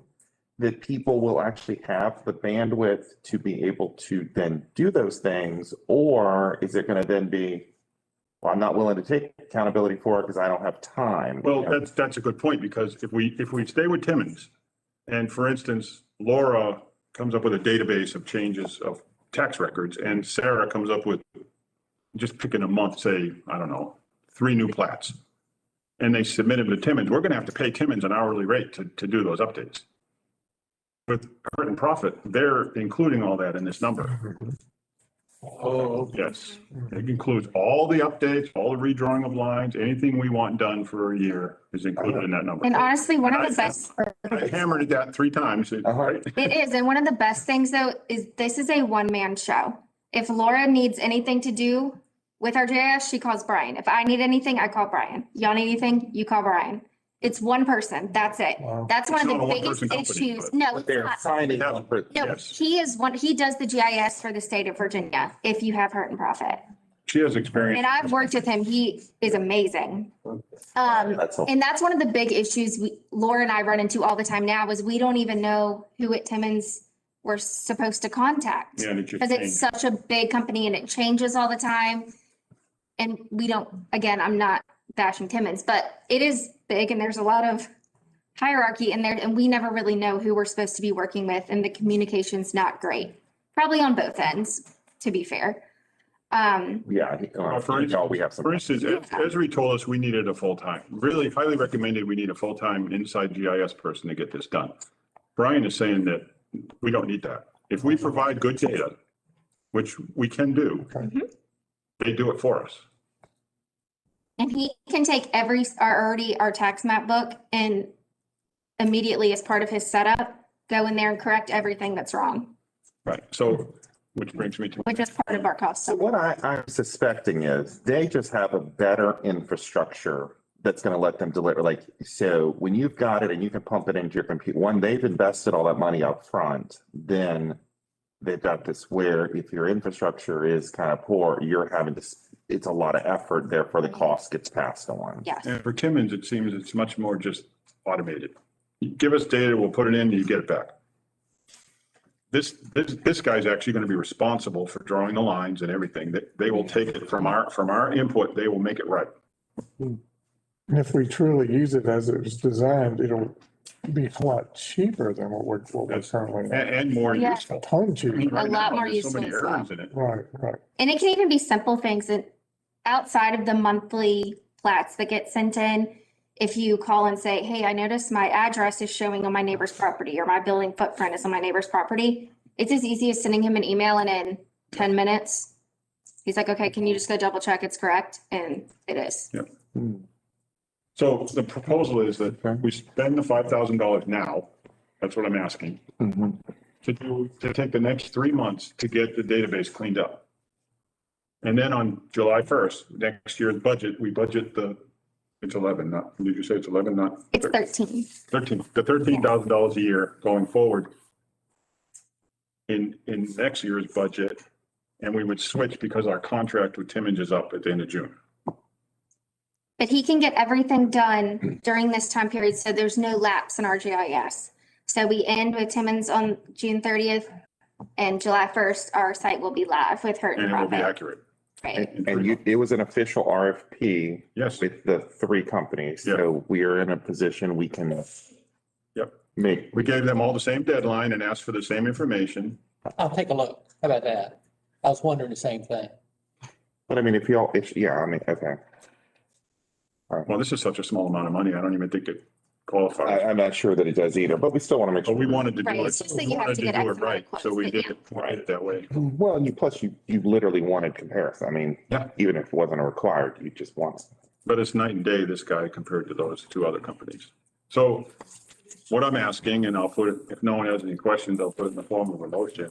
that people will actually have the bandwidth to be able to then do those things? Or is it going to then be, well, I'm not willing to take accountability for it because I don't have time? Well, You know? that's a good point, because if we stay with Timmons, and for instance, Laura comes up with a database of changes of tax records, and Sarah comes up with, just picking a month, say, I don't know, 3 new plats. And they submit them to Timmons, we're gonna have to pay Timmons an hourly rate to do those updates. With Hurt and Profit, they're including all that in this number. Oh, Yes, it includes all the updates, all the redrawing of lines, anything we want done for a year is included in that number. And honestly, one of And the best, I hammered that 3 times, right? it is, and one of the best things though, is this is a one-man show. If Laura needs anything to do with our JS, she calls Brian. If I need anything, I call Brian. Y'all need anything, you call Brian. It's one person, that's it. Wow. That's one It's of not the a biggest one-person company, issues. but- No, But it's they're not. signing Yeah. up for, No, Yes. he does the GIS for the state of Virginia, if you have Hurt and Profit. She has experience. And I've worked with him. He is amazing. that's all. And that's one of the big issues Laura and I run into all the time now is we don't even know who at Timmons we're supposed to contact. Yeah, and it just Because it's changed. such a big company and it changes all the time. And we don't, again, I'm not bashing Timmons, but it is big and there's a lot of hierarchy in there and we never really know who we're supposed to be working with and the communication's not great. Probably on both ends, to be fair. yeah. For instance- We have some. For instance, Esri told us we needed a full-time, really highly recommended we need a full-time inside GIS person to get this done. Brian is saying that we don't need that. If we provide good data, which we can do, they do it for us. And he can take our tax map book and immediately as part of his setup, go in there and correct everything that's wrong, Right, so, which brings me to, which is part of our cost. So what I'm suspecting is they just have a better infrastructure that's going to let them deliver. Like, so when you've got it and you can pump it into your computer, when they've invested all that money up front, then they've got this where if your infrastructure is kind of poor, you're having to, it's a lot of effort, therefore the cost gets passed on. Yes. and for Timmons, it seems it's much more just automated. You give us data, we'll put it in, you get it back. This guy's actually going to be responsible for drawing the lines and everything. They will take it from our input, they will make it right. And if we truly use it as it was designed, it'll be a lot cheaper than what we're currently. And more Yeah. useful. A ton cheaper. Right A lot now, more there's so many useful as well. errors in it. Right. And it can even be simple things that outside of the monthly plats that get sent in. If you call and say, hey, I noticed my address is showing on my neighbor's property or my building footprint is on my neighbor's property. It's as easy as sending him an email and in 10 minutes, he's like, okay, can you just go double check it's correct? And it is. So the proposal is that we spend the $5,000 now, that's what I'm asking, Mhm. to take the next 3 months to get the database cleaned up. And then on July 1st, next year's budget, we budget it's 11, not, did you say it's 11, not? It's 13. 13, the $13,000 a year going forward in next year's budget. And we would switch because our contract with Timmons is up at the end of June. But he can get everything done during this time period, so there's no lapse in our GIS. So we end with Timmons on June 30th and July 1st, our site will be live with Hurt And and it will be Profit. accurate. Right. And it was an official RFP Yes, with the 3 companies. Yeah. So we are in a position we can Me. We gave them all the same deadline and asked for the same information. I'll take a look. How about that? I was wondering the same thing. But I mean, yeah, I mean, okay. Well, this is such a small amount of money. I don't even think it qualifies. I'm not sure that it does either, but we still want to make But sure. we wanted to do Right, it. it's just that We you have wanted to to get do it X amount of right, so we quotes, did but it that way. Well, and you literally wanted comparison. I mean, Yeah. even if it wasn't required, you just want. But it's night and day, this guy compared to those two other companies. So what I'm asking, and I'll put it, if no one has any questions, I'll put it in the form of a motion,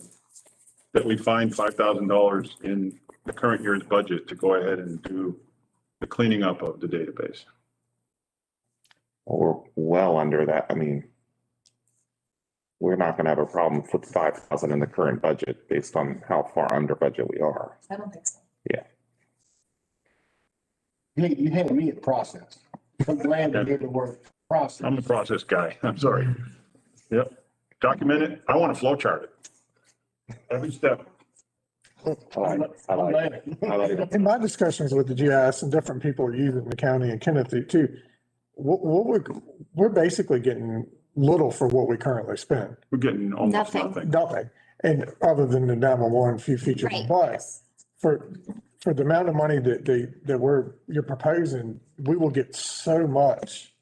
that we find $5,000 in the current year's budget to go ahead and do the cleaning up of the database. Or well under that. I mean, we're not going to have a problem with 5,000 in the current budget based on how far under budget we are. I don't think so. You had me at process. I'm glad to hear the word process. I'm the process guy. I'm sorry. Yep. Document it. I want to flow chart it. Every step. I like it. I like it. In my discussions with the GIS and different people using the county and Kenneth too, we're basically getting little for what we currently spend. We're getting almost Nothing. nothing. Nothing. And other than the 911 few features, Right. but for the amount of money that you're proposing, we will get so much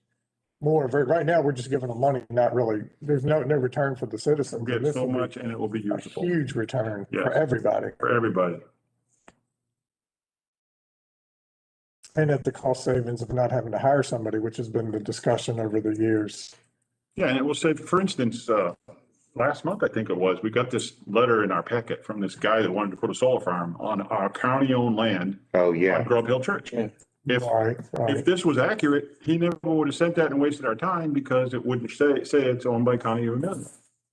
more. Right now, we're just giving them money, not really, there's no return for the citizens. We'll get This so will be much and it will be a usable huge return Yes. for everybody. for everybody. And at the cost savings of not having to hire somebody, which has been the discussion over the years. Yeah, and it will say, for instance, last month, I think it was, we got this letter in our packet from this guy that wanted to put a solar farm on our county-owned land Oh, on yeah. Grove Hill Church. If, Right, if right. this was accurate, he never would have sent that and wasted our time because it wouldn't say it's owned by County of Amelia.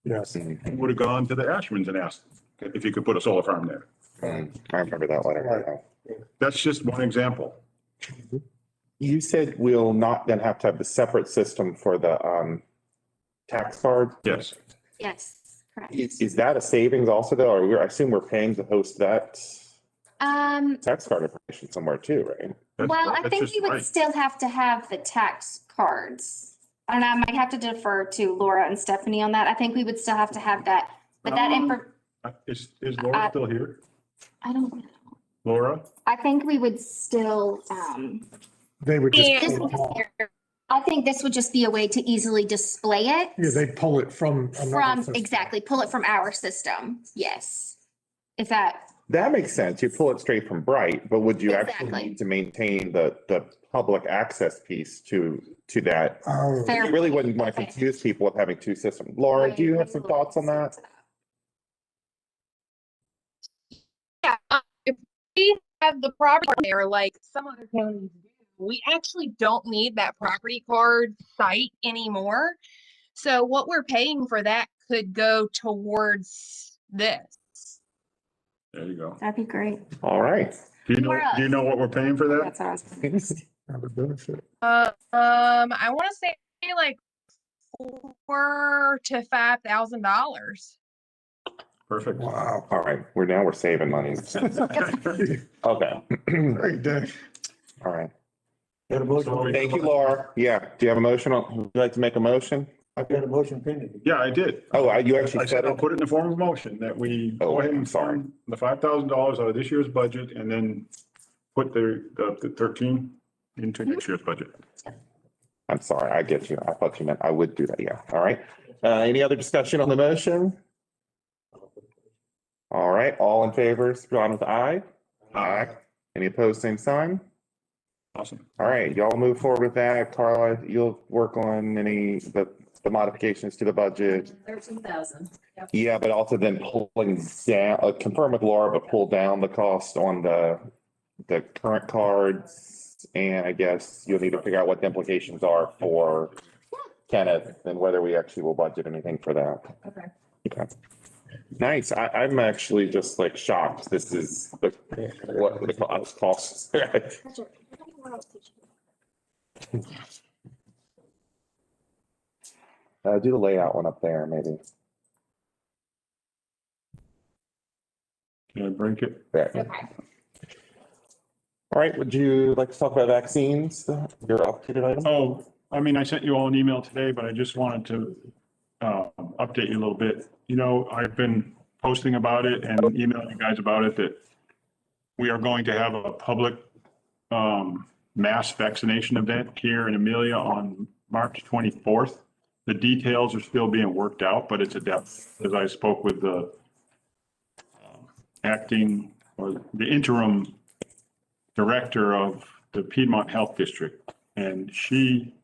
Yes. He would have gone to the Ashmans and asked if you could put a solar farm there. I remember that letter. That's just one example. You said we'll not then have to have the separate system for the tax card. Yes. yes, correct. Is that a savings also though? Or I assume we're paying to host that tax card information somewhere too, right? Well, I That's think just we would right. still have to have the tax cards. And I might have to defer to Laura and Stephanie on that. I think we would still have to have that, but that Is Laura still here? I don't know. Laura? I think we would still, They would this just, would just- I think this would just be a way to easily display it. yeah, they pull it from. another From, system. exactly, pull it from our system. Yes. If that, That makes sense. You pull it straight from Bright, but would you actually Exactly. need to maintain the public access piece to that? Oh, fair. You really wouldn't want to confuse people with having two systems. Laura, do you have some thoughts on that? Yeah, if we have the property there, like some other counties do, we actually don't need that property card site anymore. So what we're paying for that could go towards this. There you go. That'd be great. All right. Do you know what we're paying for that? That's what I was thinking. not a benefit. I want to say like $4,000 to $5,000. Perfect. Wow. All right. We're saving money. Okay. Great day. All right. Got a motion? Thank you, Laura. Yeah. Do you have a motion? Would you like to make a motion? I've got a motion pending. Yeah, I did. Oh, you I actually said said I'll it? put it in the form of a motion that we Oh, go ahead I'm and sorry. fund the $5,000 out of this year's budget and then put the 13 into next year's budget. I'm sorry. I get you. I thought you meant I would do that. Yeah. All right. Any other discussion on the motion? All right. All in favor, respond with aye. Aye. Any opposed, same sign? Awesome. All right, y'all move forward with that. Carla, you'll work on the modifications to the budget. 13,000. Yeah, but also then pulling down, confirm with Laura, but pull down the cost on the current cards. And I guess you'll need to figure out what the implications are for Kenneth and whether we actually will budget anything for that. Okay. Okay. Nice. I'm actually just like shocked. This is what the costs. Do the layout one up there, maybe. Can I break it? There. All right, would you like to talk about vaccines? Your updated item? Oh, I mean, I sent you all an email today, but I just wanted to update you a little bit. You know, I've been posting about it and emailing you guys about it, that we are going to have a public mass vaccination event here in Amelia on March 24th. The details are still being worked out, but it's a depth, as I spoke with the acting or the interim director of the Piedmont Health District. And she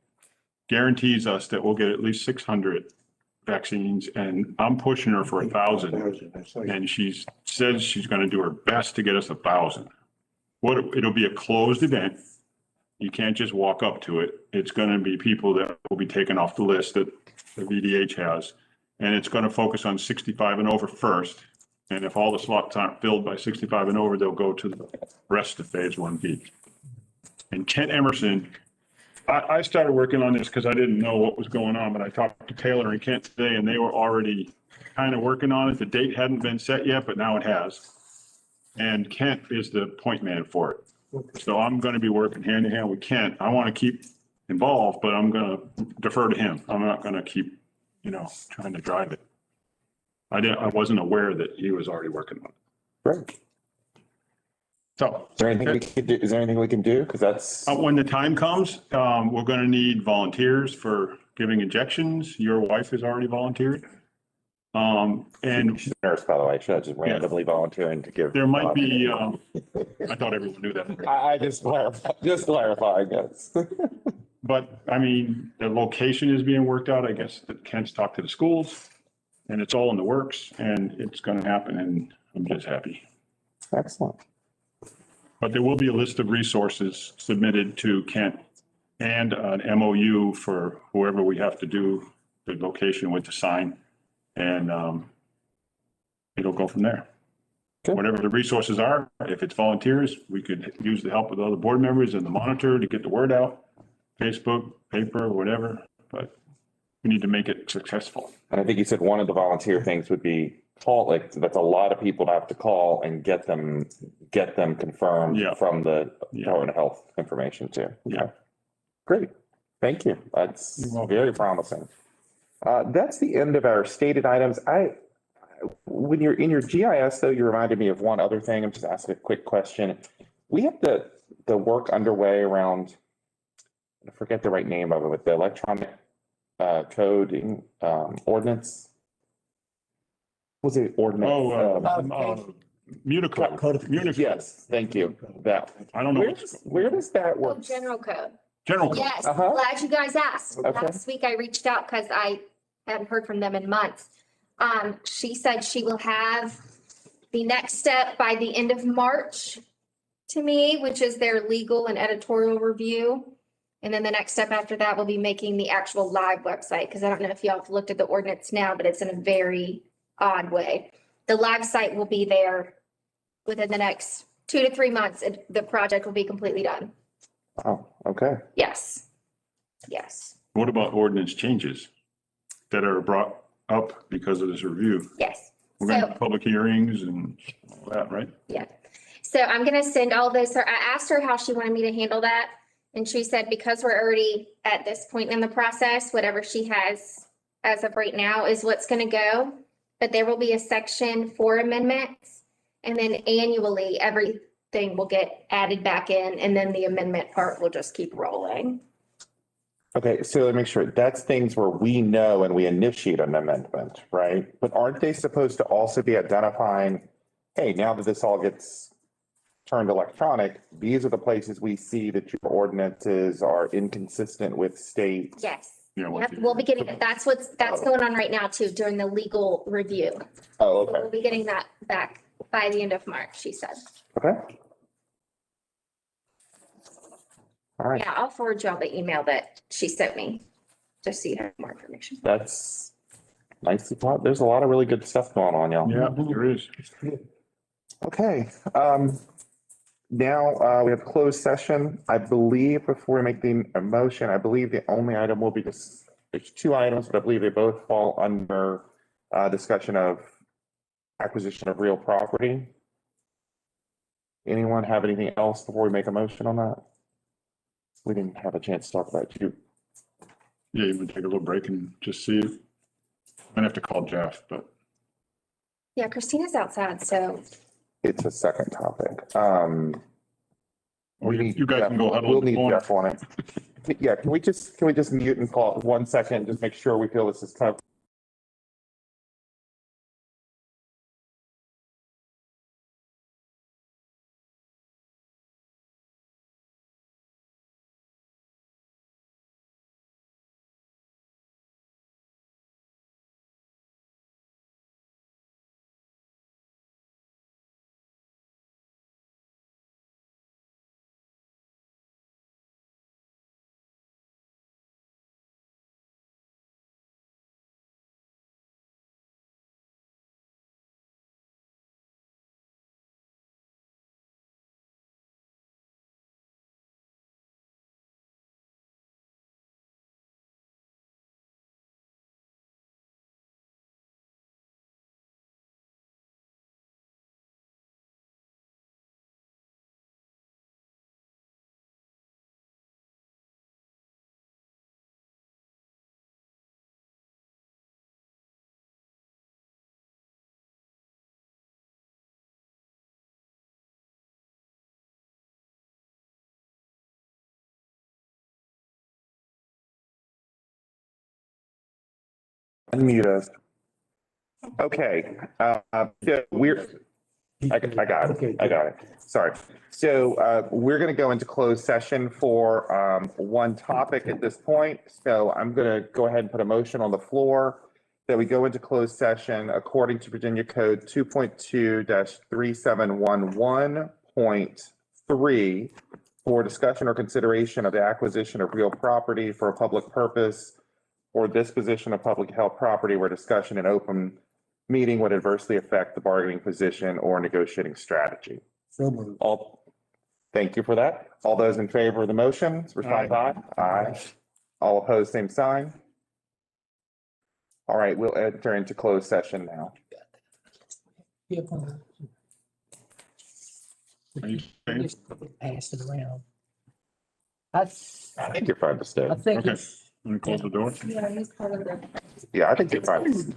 guarantees us that we'll get at least 600 vaccines, and I'm pushing her for 1,000. And she says she's going to do her best to get us 1,000. It'll be a closed event. You can't just walk up to it. It's going to be people that will be taken off the list that the VDH has. And it's going to focus on 65 and over first. And if all the slots aren't filled by 65 and over, they'll go to the rest of phase 1B. And Kent Emerson, I started working on this because I didn't know what was going on, but I talked to Taylor and Kent today, and they were already kind of working on it. The date hadn't been set yet, but now it has. And Kent is the point man for it. So I'm going to be working hand in hand with Kent. I want to keep involved, but I'm going to defer to him. I'm not going to keep, trying to drive it. I wasn't aware that he was already working on it. Great. So. Is there anything we can do? Is there anything we can do? Because that's. When the time comes, we're going to need volunteers for giving injections. Your wife has already volunteered. And She's a nurse, by the way. She's not just randomly volunteering to give. there might be, I thought everyone knew that. I just clarifying, yes. But I mean, the location is being worked out. I guess that Kent's talked to the schools and it's all in the works and it's going to happen, and I'm just happy. Excellent. But there will be a list of resources submitted to Kent and an MOU for whoever we have to do the location with to sign. And it'll go from there. Good. Whatever the resources are, if it's volunteers, we could use the help of the other board members and the monitor to get the word out, Facebook, paper, whatever, but we need to make it successful. And I think you said one of the volunteer things would be call, like, that's a lot of people to have to call and get them confirmed Yeah. from the Yeah. Department of Health information too. Yeah. Okay. Great. Thank you. That's You're welcome. very promising. That's the end of our stated items. When you're in your GIS though, you reminded me of one other thing. I'm just asking a quick question. We have the work underway around, I forget the right name of it, but the electronic coding ordinance. Was it ordinance? Municode. Municode. Yes, thank you. That. I don't know. Where does that Oh, work? general code. General code. Yes, Uh-huh. glad you guys asked. Okay. Last week I reached out because I hadn't heard from them in months. She said she will have the next step by the end of March to me, which is their legal and editorial review. And then the next step after that will be making the actual live website, because I don't know if y'all have looked at the ordinance now, but it's in a very odd way. The live site will be there within the next 2 to 3 months. The project will be completely done. Oh, okay. Yes. Yes. What about ordinance changes that are brought up because of this review? Yes. We're going to So- have public hearings and all that, right? Yeah. So I'm gonna send all those. I asked her how she wanted me to handle that. And she said, because we're already at this point in the process, whatever she has as of right now is what's gonna go. But there will be a section for amendments. And then annually, everything will get added back in, and then the amendment part will just keep rolling. Okay, so let me make sure, that's things where we know and we initiate an amendment, right? But aren't they supposed to also be identifying, hey, now that this all gets turned electronic, these are the places we see that your ordinances are inconsistent with state. Yes. Yeah, what Yep, you- we'll be getting, that's going on right now too, during the legal review. Oh, We'll okay, be getting that back by the end of March, she said. okay. All right, Yeah, I'll forward y'all the email that she sent me, just so you have more information. that's nice. There's a lot of really good stuff going on, y'all. Yeah, there is. Okay, now, we have closed session. I believe before we make the motion, I believe the only item will be this, there's 2 items, but I believe they both fall under discussion of acquisition of real property. Anyone have anything else before we make a motion on that? We didn't have a chance to talk about it. Yeah, you would take a little break and just see. I'd have to call Jeff, but Yeah, Christina's outside, so It's a second topic. or We you need you guys Jeff- can go huddle We'll in the need corner. Jeff on it. Yeah, can we just mute and call it 1 second, just make sure we feel this is covered? Unmute us. Okay, so I got it. Sorry. So we're going to go into closed session for one topic at this point. So I'm going to go ahead and put a motion on the floor that we go into closed session according to Virginia Code 2.2-3711.3 for discussion or consideration of the acquisition of real property for a public purpose or disposition of public held property where discussion in open meeting would adversely affect the bargaining position or negotiating strategy. Thank you for that. All those in favor of the motion, respond aye. Aye. All opposed, same sign. All right, we'll enter into closed session now. Are you saying? Just pass it around. I I think you're fine to stay. think Okay. it's. Let me close the door. yeah, he's part of the. Yeah, I think you're fine.